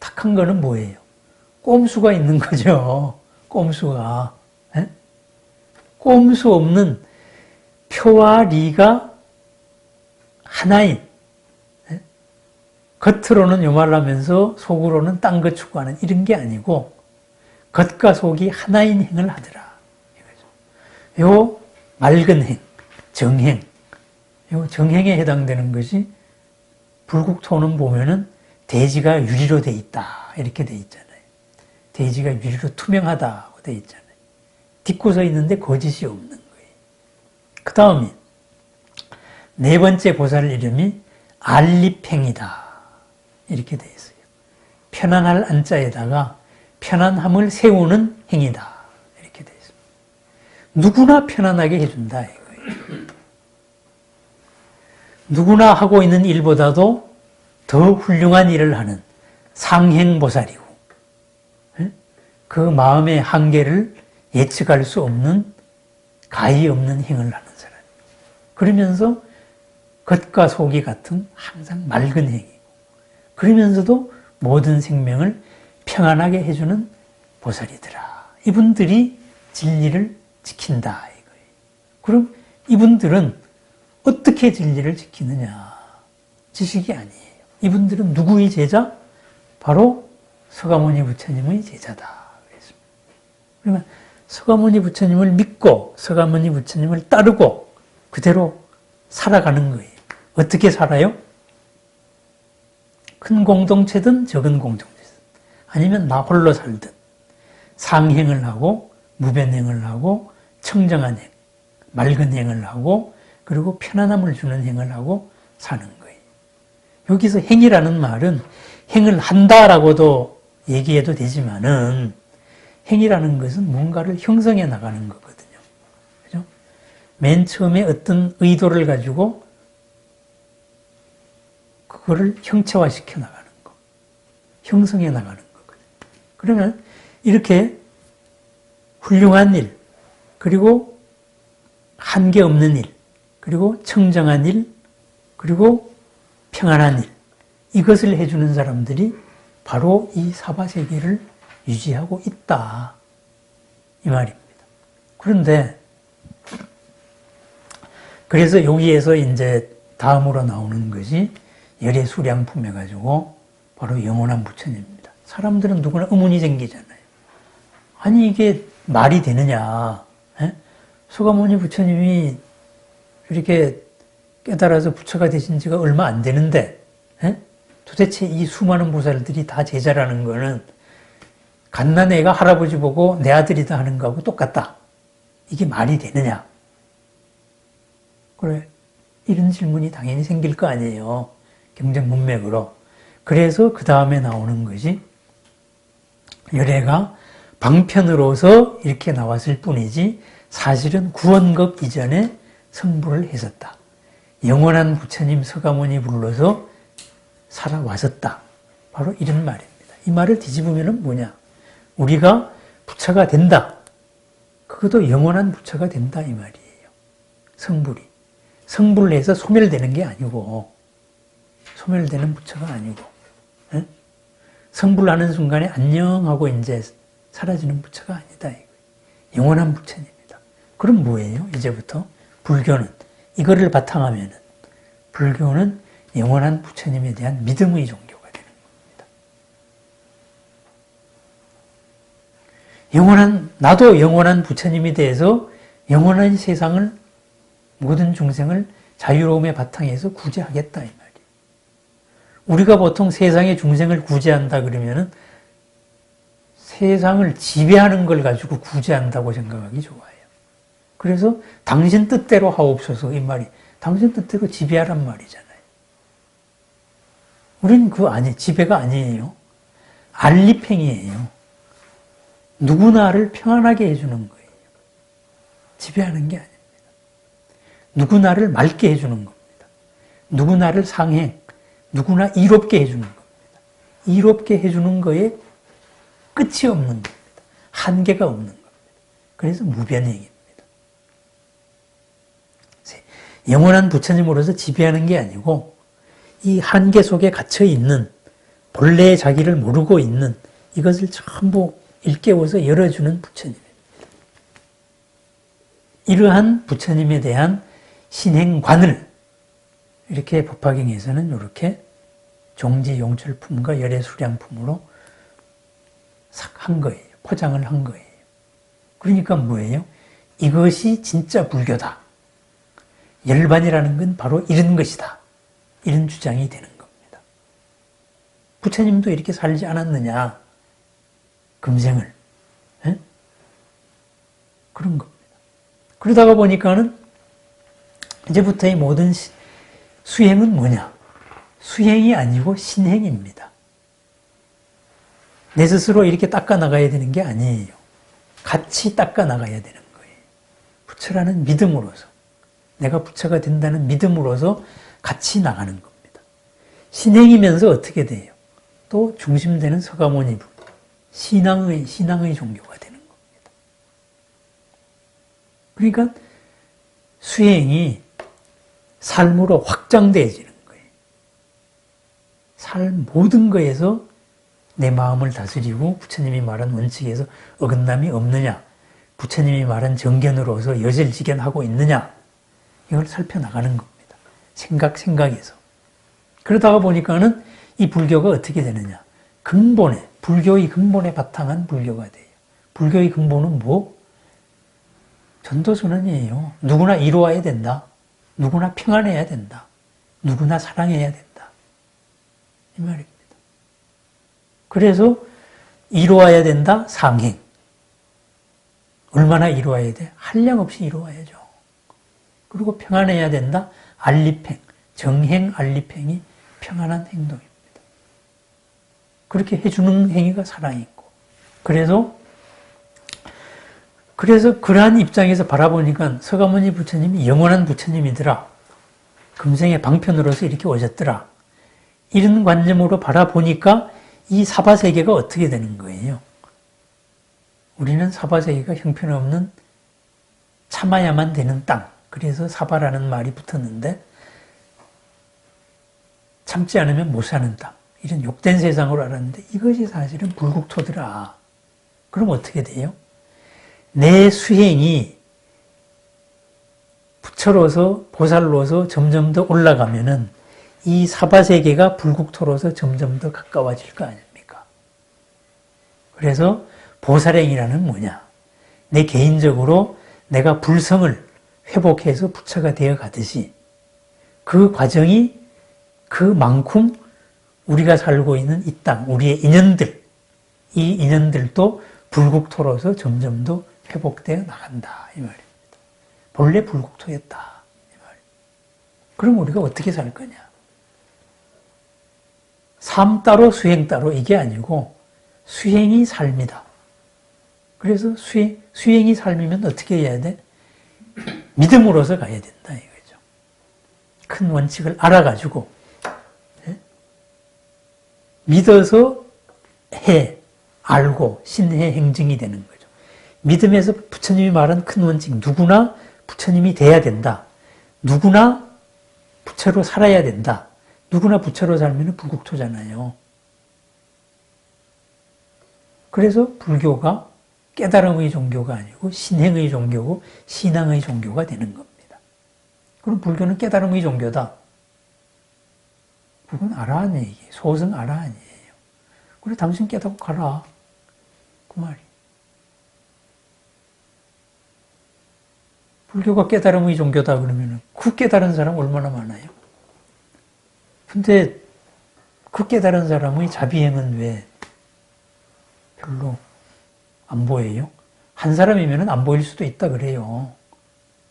[SPEAKER 1] 탁한 거는 뭐예요? 꼼수가 있는 거죠. 꼼수가. 에? 꼼수 없는 표와 리가 하나인, 에? 겉으로는 요 말하면서 속으로는 딴 거 추구하는 이런 게 아니고 겉과 속이 하나인 행을 하더라. 이거죠. 요 맑은 행, 정행, 요 정행에 해당되는 것이 불국토는 보면은 대지가 유리로 돼 있다 이렇게 돼 있잖아요. 대지가 유리로 투명하다고 돼 있잖아요. 딛고 서 있는데 거짓이 없는 거예요. 그 다음에 네 번째 보살 이름이 알립행이다 이렇게 돼 있어요. 편안할 안자에다가 편안함을 세우는 행이다 이렇게 돼 있습니다. 누구나 편안하게 해준다 이거예요. 누구나 하고 있는 일보다도 더 훌륭한 일을 하는 상행보살이고 그 마음의 한계를 예측할 수 없는 가히 없는 행을 하는 사람. 그러면서 겉과 속이 같은 항상 맑은 행이고 그러면서도 모든 생명을 평안하게 해주는 보살이더라. 이분들이 진리를 지킨다 이거예요. 그럼 이분들은 어떻게 진리를 지키느냐? 지식이 아니에요. 이분들은 누구의 제자? 바로 서가모니 부처님의 제자다. 그러면 서가모니 부처님을 믿고 서가모니 부처님을 따르고 그대로 살아가는 거예요. 어떻게 살아요? 큰 공동체든 적은 공동체든 아니면 나 홀로 살든 상행을 하고 무변행을 하고 청정한 행, 맑은 행을 하고 그리고 편안함을 주는 행을 하고 사는 거예요. 여기서 행이라는 말은 행을 한다라고도 얘기해도 되지만은 행이라는 것은 뭔가를 형성해 나가는 거거든요. 그죠? 맨 처음에 어떤 의도를 가지고 그거를 형체화시켜 나가는 거. 형성해 나가는 거거든요. 그러면 이렇게 훌륭한 일, 그리고 한계 없는 일, 그리고 청정한 일, 그리고 평안한 일, 이것을 해주는 사람들이 바로 이 사바세계를 유지하고 있다. 이 말입니다. 그런데, 그래서 여기에서 이제 다음으로 나오는 것이 열애수량품 해가지고 바로 영원한 부처님입니다. 사람들은 누구나 의문이 생기잖아요. 아니, 이게 말이 되느냐. 에? 서가모니 부처님이 이렇게 깨달아서 부처가 되신 지가 얼마 안 되는데, 에? 도대체 이 수많은 보살들이 다 제자라는 거는 갓난 애가 할아버지 보고 내 아들이다 하는 거하고 똑같다. 이게 말이 되느냐? 그래, 이런 질문이 당연히 생길 거 아니에요. 경전 문맥으로. 그래서 그 다음에 나오는 것이 열애가 방편으로서 이렇게 나왔을 뿐이지 사실은 구원급 이전에 성불을 했었다. 영원한 부처님 서가모니 불러서 살아왔었다. 바로 이런 말입니다. 이 말을 뒤집으면 뭐냐? 우리가 부처가 된다. 그것도 영원한 부처가 된다 이 말이에요. 성불이. 성불을 해서 소멸되는 게 아니고 소멸되는 부처가 아니고 에? 성불하는 순간에 안녕하고 이제 사라지는 부처가 아니다. 이거예요. 영원한 부처입니다. 그럼 뭐예요? 이제부터 불교는 이거를 바탕하면은 불교는 영원한 부처님에 대한 믿음의 종교가 되는 겁니다. 나도 영원한 부처님에 대해서 영원한 세상을 모든 중생을 자유로움의 바탕에서 구제하겠다 이 말이에요. 우리가 보통 세상의 중생을 구제한다 그러면은 세상을 지배하는 걸 가지고 구제한다고 생각하기 좋아요. 그래서 당신 뜻대로 하옵소서 이 말이 당신 뜻대로 지배하란 말이잖아요. 우리는 지배가 아니에요. 안립행위예요. 누구나를 평안하게 해주는 거예요. 지배하는 게 아닙니다. 누구나를 맑게 해주는 겁니다. 누구나를 상행, 누구나 이롭게 해주는 겁니다. 이롭게 해주는 거에 끝이 없는 겁니다. 한계가 없는 겁니다. 그래서 무변행입니다. 영원한 부처님으로서 지배하는 게 아니고 이 한계 속에 갇혀 있는 본래의 자기를 모르고 있는 이것을 전부 일깨워서 열어주는 부처님입니다. 이러한 부처님에 대한 신행관을 이렇게 법화경에서는 이렇게 종지용철품과 열애수량품으로 싹 한 거예요. 포장을 한 거예요. 그러니까 뭐예요? 이것이 진짜 불교다. 열반이라는 건 바로 이런 것이다. 이런 주장이 되는 겁니다. 부처님도 이렇게 살지 않았느냐? 금생을. 에? 그런 겁니다. 그러다가 보니까는 이제부터 이 모든 수행은 뭐냐? 수행이 아니고 신행입니다. 내 스스로 이렇게 닦아 나가야 되는 게 아니에요. 같이 닦아 나가야 되는 거예요. 부처라는 믿음으로서. 내가 부처가 된다는 믿음으로서 같이 나가는 겁니다. 신행이면서 어떻게 돼요? 또 중심되는 서가모니 불. 신앙의 종교가 되는 겁니다. 그러니까 수행이 삶으로 확장되어지는 거예요. 삶 모든 거에서 내 마음을 다스리고 부처님이 말한 원칙에서 어긋남이 없느냐, 부처님이 말한 정견으로서 여질지견하고 있느냐, 이걸 살펴나가는 겁니다. 생각에서. 그러다가 보니까는 이 불교가 어떻게 되느냐. 불교의 근본에 바탕한 불교가 돼요. 불교의 근본은 뭐? 전도선언이에요. 누구나 이루어야 된다. 누구나 평안해야 된다. 누구나 사랑해야 된다. 이 말입니다. 그래서 이루어야 된다. 상행. 얼마나 이루어야 돼? 한량없이 이루어야죠. 그리고 평안해야 된다. 안립행. 정행 안립행이 평안한 행동입니다. 그렇게 해주는 행위가 사랑이고. 그래서 그러한 입장에서 바라보니까 서가모니 부처님이 영원한 부처님이더라. 금생의 방편으로서 이렇게 오셨더라. 이런 관점으로 바라보니까 이 사바세계가 어떻게 되는 거예요? 우리는 사바세계가 형편없는 참아야만 되는 땅. 그래서 사바라는 말이 붙었는데 참지 않으면 못 사는 땅. 이런 욕된 세상으로 알았는데 이것이 사실은 불국토더라. 그럼 어떻게 돼요? 내 수행이 부처로서 보살로서 점점 더 올라가면은 이 사바세계가 불국토로서 점점 더 가까워질 거 아닙니까? 그래서 보살행이라는 뭐냐? 내 개인적으로 내가 불성을 회복해서 부처가 되어 가듯이 그 과정이 그만큼 우리가 살고 있는 이 땅, 우리의 인연들, 이 인연들도 불국토로서 점점 더 회복되어 나간다 이 말입니다. 본래 불국토였다 이 말. 그럼 우리가 어떻게 살 거냐? 삶 따로 수행 따로 이게 아니고 수행이 삶이다. 그래서 수행이 삶이면 어떻게 해야 돼? 믿음으로서 가야 된다 이거죠. 큰 원칙을 알아가지고 믿어서 알고 신해 행증이 되는 거죠. 믿음에서 부처님이 말한 큰 원칙, 누구나 부처님이 돼야 된다. 누구나 부처로 살아야 된다. 누구나 부처로 살면 불국토잖아요. 그래서 불교가 깨달음의 종교가 아니고 신행의 종교고 신앙의 종교가 되는 겁니다. 그럼 불교는 깨달음의 종교다. 그건 알아하는 얘기, 소승 알아하는 얘기예요. 그래 당신 깨닫고 가라. 그 말이. 불교가 깨달음의 종교다 그러면 그 깨달은 사람 얼마나 많아요? 근데 그 깨달은 사람의 자비행은 왜 별로 안 보여요? 한 사람이면 안 보일 수도 있다 그래요.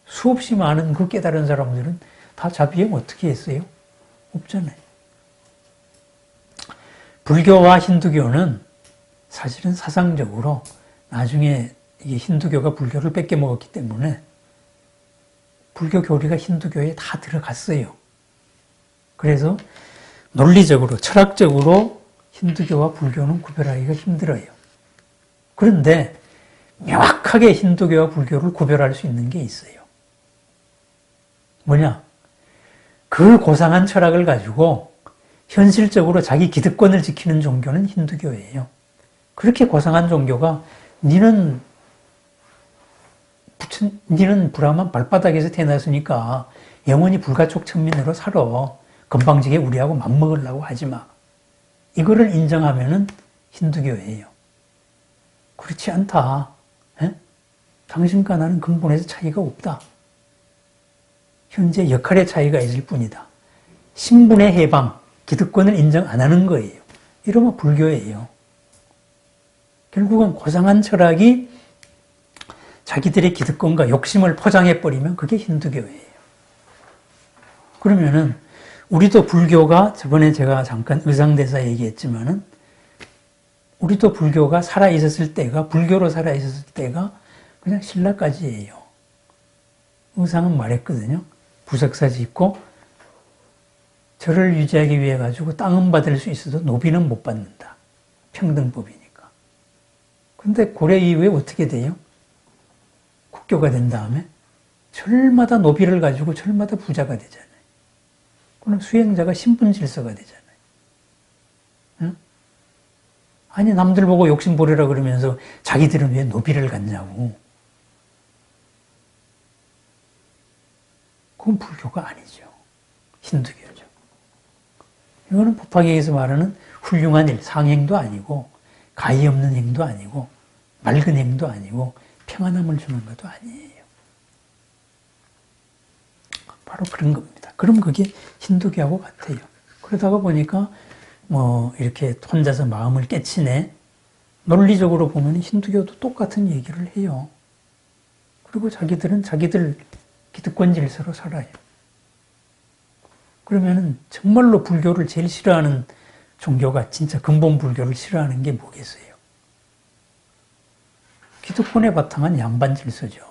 [SPEAKER 1] 수없이 많은 그 깨달은 사람들은 다 자비행 어떻게 했어요? 없잖아요. 불교와 힌두교는 사실은 사상적으로 나중에 이게 힌두교가 불교를 뺏겨 먹었기 때문에 불교 교리가 힌두교에 다 들어갔어요. 그래서 논리적으로, 철학적으로 힌두교와 불교는 구별하기가 힘들어요. 그런데 명확하게 힌두교와 불교를 구별할 수 있는 게 있어요. 뭐냐? 그 고상한 철학을 가지고 현실적으로 자기 기득권을 지키는 종교는 힌두교예요. 그렇게 고상한 종교가 니는 브라만 발바닥에서 태어났으니까 영원히 불가촉 천민으로 살아. 건방지게 우리하고 맞먹으려고 하지 마. 이거를 인정하면은 힌두교예요. 그렇지 않다. 에? 당신과 나는 근본에서 차이가 없다. 현재 역할의 차이가 있을 뿐이다. 신분의 해방, 기득권을 인정 안 하는 거예요. 이러면 불교예요. 결국은 고상한 철학이 자기들의 기득권과 욕심을 포장해버리면 그게 힌두교예요. 그러면은 우리도 불교가 저번에 제가 잠깐 의상대사 얘기했지만은 우리도 불교가 살아있었을 때가 불교로 살아있었을 때가 그냥 신라까지예요. 의상은 말했거든요. 부석사 짓고 절을 유지하기 위해 가지고 땅은 받을 수 있어도 노비는 못 받는다. 평등법이니까. 근데 고려 이후에 어떻게 돼요? 국교가 된 다음에 절마다 노비를 가지고 절마다 부자가 되잖아요. 그럼 수행자가 신분 질서가 되잖아요. 응? 아니 남들 보고 욕심 부리라 그러면서 자기들은 왜 노비를 갖냐고. 그건 불교가 아니죠. 힌두교죠. 이거는 법화계에서 말하는 훌륭한 일, 상행도 아니고 가히 없는 행도 아니고 맑은 행도 아니고 평안함을 주는 것도 아니에요. 바로 그런 겁니다. 그럼 그게 힌두교하고 같아요. 그러다가 보니까 뭐 이렇게 혼자서 마음을 깨치네. 논리적으로 보면 힌두교도 똑같은 얘기를 해요. 그리고 자기들은 자기들 기득권 질서로 살아요. 그러면은 정말로 불교를 제일 싫어하는 종교가 진짜 근본 불교를 싫어하는 게 뭐겠어요? 기득권에 바탕한 양반 질서죠.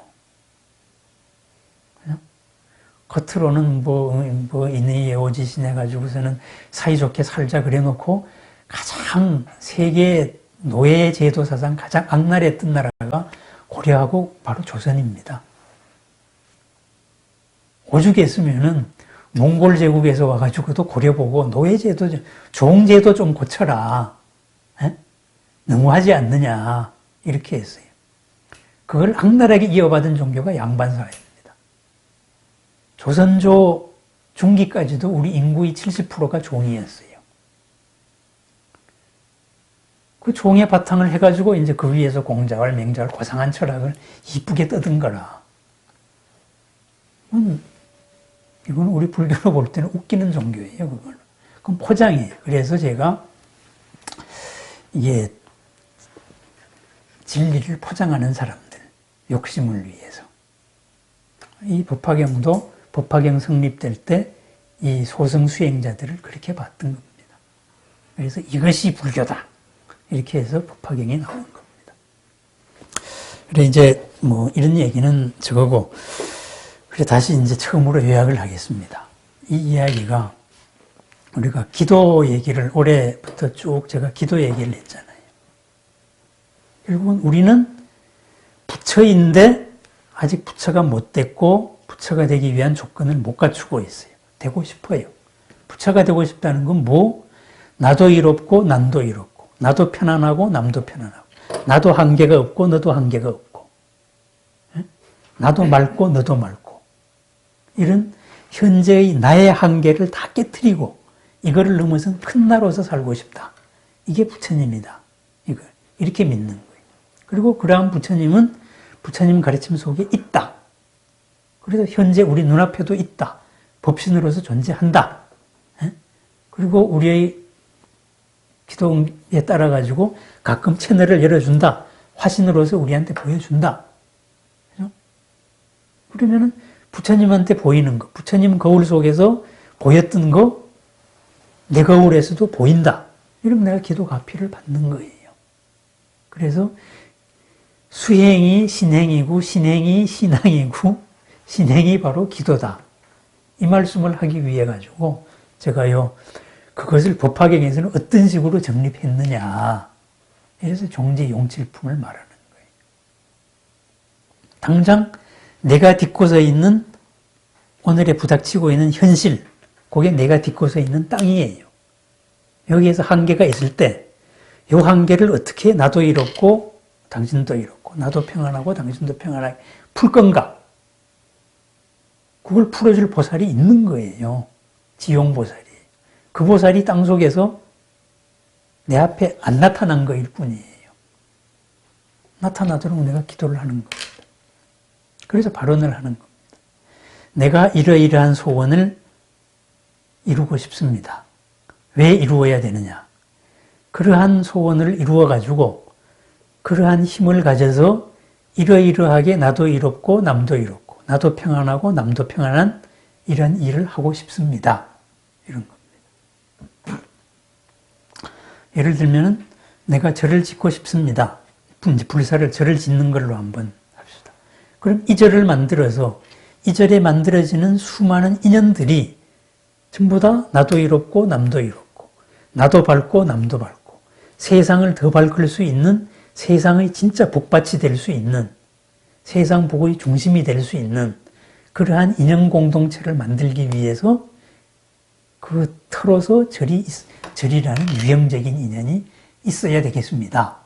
[SPEAKER 1] 겉으로는 뭐 인의 예오지신 해가지고서는 사이좋게 살자 그래 놓고 가장 세계 노예 제도 사상 가장 악랄했던 나라가 고려하고 바로 조선입니다. 오죽했으면은 몽골 제국에서 와가지고도 고려 보고 노예 제도, 종 제도 좀 고쳐라. 에? 너무하지 않느냐. 이렇게 했어요. 그걸 악랄하게 이어받은 종교가 양반사회입니다. 조선조 중기까지도 우리 인구의 70%가 종이었어요. 그 종의 바탕을 해가지고 이제 그 위에서 공자왈, 맹자왈, 고상한 철학을 이쁘게 떠든 거라. 이건 우리 불교로 볼 때는 웃기는 종교예요, 그건. 그럼 포장이에요. 그래서 제가 이게 진리를 포장하는 사람들, 욕심을 위해서. 이 법화경도 법화경 성립될 때 이 소승 수행자들을 그렇게 봤던 겁니다. 그래서 이것이 불교다. 이렇게 해서 법화경이 나온 겁니다. 그래, 이제 뭐 이런 얘기는 저거고, 그래, 다시 이제 처음으로 요약을 하겠습니다. 이 이야기가 우리가 기도 얘기를 올해부터 쭉 제가 기도 얘기를 했잖아요. 결국은 우리는 부처인데 아직 부처가 못 됐고 부처가 되기 위한 조건을 못 갖추고 있어요. 되고 싶어요. 부처가 되고 싶다는 건 뭐? 나도 이롭고 남도 이롭고 나도 편안하고 남도 편안하고 나도 한계가 없고 너도 한계가 없고 나도 맑고 너도 맑고 이런 현재의 나의 한계를 다 깨트리고 이거를 넘어선 큰 나로서 살고 싶다. 이게 부처님이다. 이걸 이렇게 믿는 거예요. 그리고 그러한 부처님은 부처님 가르침 속에 있다. 그래서 현재 우리 눈앞에도 있다. 법신으로서 존재한다. 그리고 우리의 기도에 따라 가지고 가끔 채널을 열어준다. 화신으로서 우리한테 보여준다. 그죠? 그러면은 부처님한테 보이는 거, 부처님 거울 속에서 보였던 거, 내 거울에서도 보인다. 이러면 내가 기도 가피를 받는 거예요. 그래서 수행이 신행이고, 신행이 신앙이고, 신행이 바로 기도다. 이 말씀을 하기 위해 가지고 제가요, 그것을 법화경에서는 어떤 식으로 정립했느냐. 이래서 종지 용칠품을 말하는 거예요. 당장 내가 딛고 서 있는 오늘에 부닥치고 있는 현실, 그게 내가 딛고 서 있는 땅이에요. 여기에서 한계가 있을 때 이 한계를 어떻게 나도 이롭고 당신도 이롭고 나도 평안하고 당신도 평안하게 풀 건가? 그걸 풀어줄 보살이 있는 거예요. 지용보살이. 그 보살이 땅속에서 내 앞에 안 나타난 거일 뿐이에요. 나타나도록 내가 기도를 하는 겁니다. 그래서 발언을 하는 겁니다. 내가 이러이러한 소원을 이루고 싶습니다. 왜 이루어야 되느냐? 그러한 소원을 이루어가지고 그러한 힘을 가져서 이러이러하게 나도 이롭고 남도 이롭고 나도 평안하고 남도 평안한 이런 일을 하고 싶습니다. 이런 겁니다. 예를 들면 내가 절을 짓고 싶습니다. 불사를 절을 짓는 걸로 한번 합시다. 그럼 이 절을 만들어서 이 절에 만들어지는 수많은 인연들이 전부 다 나도 이롭고 남도 이롭고 나도 밝고 남도 밝고 세상을 더 밝을 수 있는 세상의 진짜 복밭이 될 수 있는 세상 복의 중심이 될 수 있는 그러한 인연 공동체를 만들기 위해서 그 틀어서 절이라는 유형적인 인연이 있어야 되겠습니다.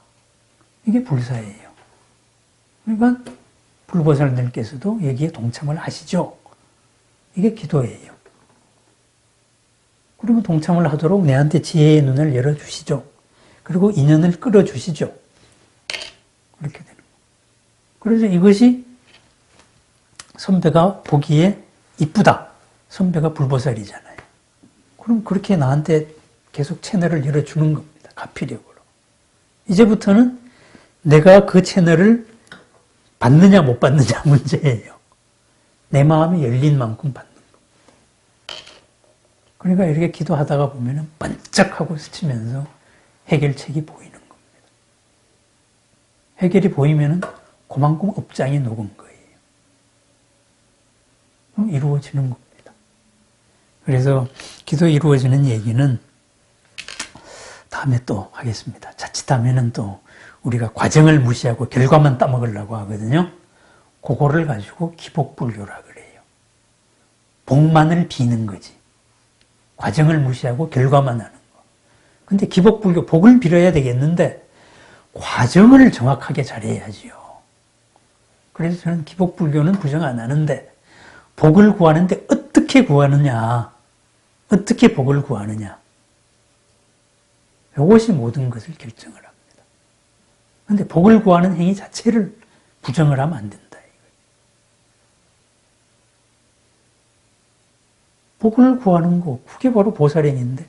[SPEAKER 1] 이게 불사예요. 그러니까 불보살들께서도 여기에 동참을 하시죠. 이게 기도예요. 그리고 동참을 하도록 내한테 지혜의 눈을 열어주시죠. 그리고 인연을 끌어주시죠. 그렇게 되는 거예요. 그래서 이것이 선배가 보기에 이쁘다. 선배가 불보살이잖아요. 그럼 그렇게 나한테 계속 채널을 열어주는 겁니다. 가피력으로. 이제부터는 내가 그 채널을 받느냐 못 받느냐 문제예요. 내 마음이 열린 만큼 받는 겁니다. 그러니까 이렇게 기도하다가 보면 반짝하고 스치면서 해결책이 보이는 겁니다. 해결이 보이면 그만큼 업장이 녹은 거예요. 이루어지는 겁니다. 그래서 기도 이루어지는 얘기는 다음에 또 하겠습니다. 자칫하면 또 우리가 과정을 무시하고 결과만 따먹으려고 하거든요. 그거를 가지고 기복불교라 그래요. 복만을 비는 거지. 과정을 무시하고 결과만 하는 거. 근데 기복불교, 복을 빌어야 되겠는데 과정을 정확하게 잘해야지요. 그래서 저는 기복불교는 부정 안 하는데 복을 구하는데 어떻게 구하느냐, 어떻게 복을 구하느냐, 이것이 모든 것을 결정을 합니다. 그런데 복을 구하는 행위 자체를 부정을 하면 안 된다. 복을 구하는 거, 그게 바로 보살행인데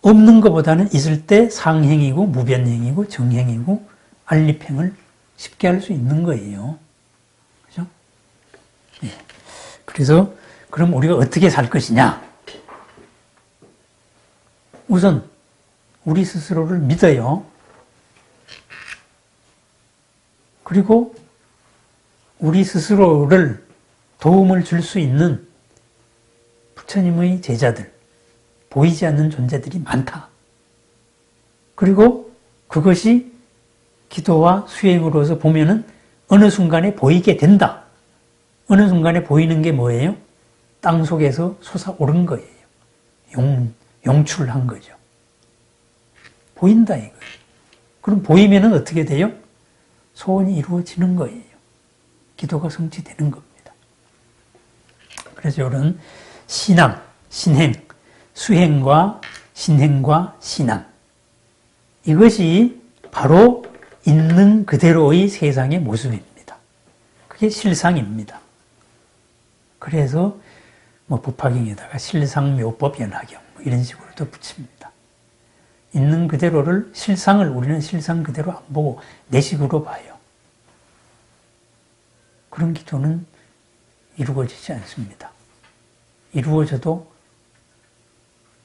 [SPEAKER 1] 없는 것보다는 있을 때 상행이고 무변행이고 정행이고 안립행을 쉽게 할 수 있는 거예요. 그죠? 예. 그래서 그럼 우리가 어떻게 살 것이냐? 우선 우리 스스로를 믿어요. 그리고 우리 스스로를 도움을 줄 수 있는 부처님의 제자들, 보이지 않는 존재들이 많다. 그리고 그것이 기도와 수행으로서 보면은 어느 순간에 보이게 된다. 어느 순간에 보이는 게 뭐예요? 땅 속에서 솟아오른 거예요. 용출한 거죠. 보인다 이거예요. 그럼 보이면은 어떻게 돼요? 소원이 이루어지는 거예요. 기도가 성취되는 겁니다. 그래서 이런 신앙, 신행, 수행과 신행과 신앙, 이것이 바로 있는 그대로의 세상의 모습입니다. 그게 실상입니다. 그래서 법화경에다가 실상묘법 연화경 이런 식으로도 붙입니다. 있는 그대로를, 실상을 우리는 실상 그대로 안 보고 내 식으로 봐요. 그런 기도는 이루어지지 않습니다. 이루어져도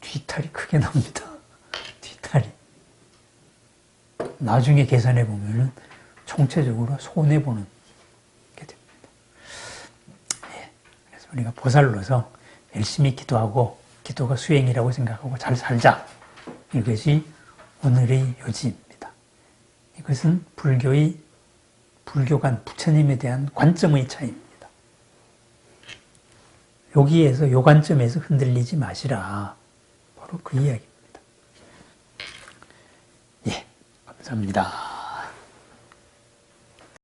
[SPEAKER 1] 뒤탈이 크게 납니다. 뒤탈이. 나중에 계산해 보면은 총체적으로 손해보는 게 됩니다. 예. 그래서 우리가 보살로서 열심히 기도하고 기도가 수행이라고 생각하고 잘 살자. 이것이 오늘의 요지입니다. 이것은 불교관 부처님에 대한 관점의 차이입니다. 여기에서, 요 관점에서 흔들리지 마시라. 바로 그 이야기입니다. 예, 감사합니다.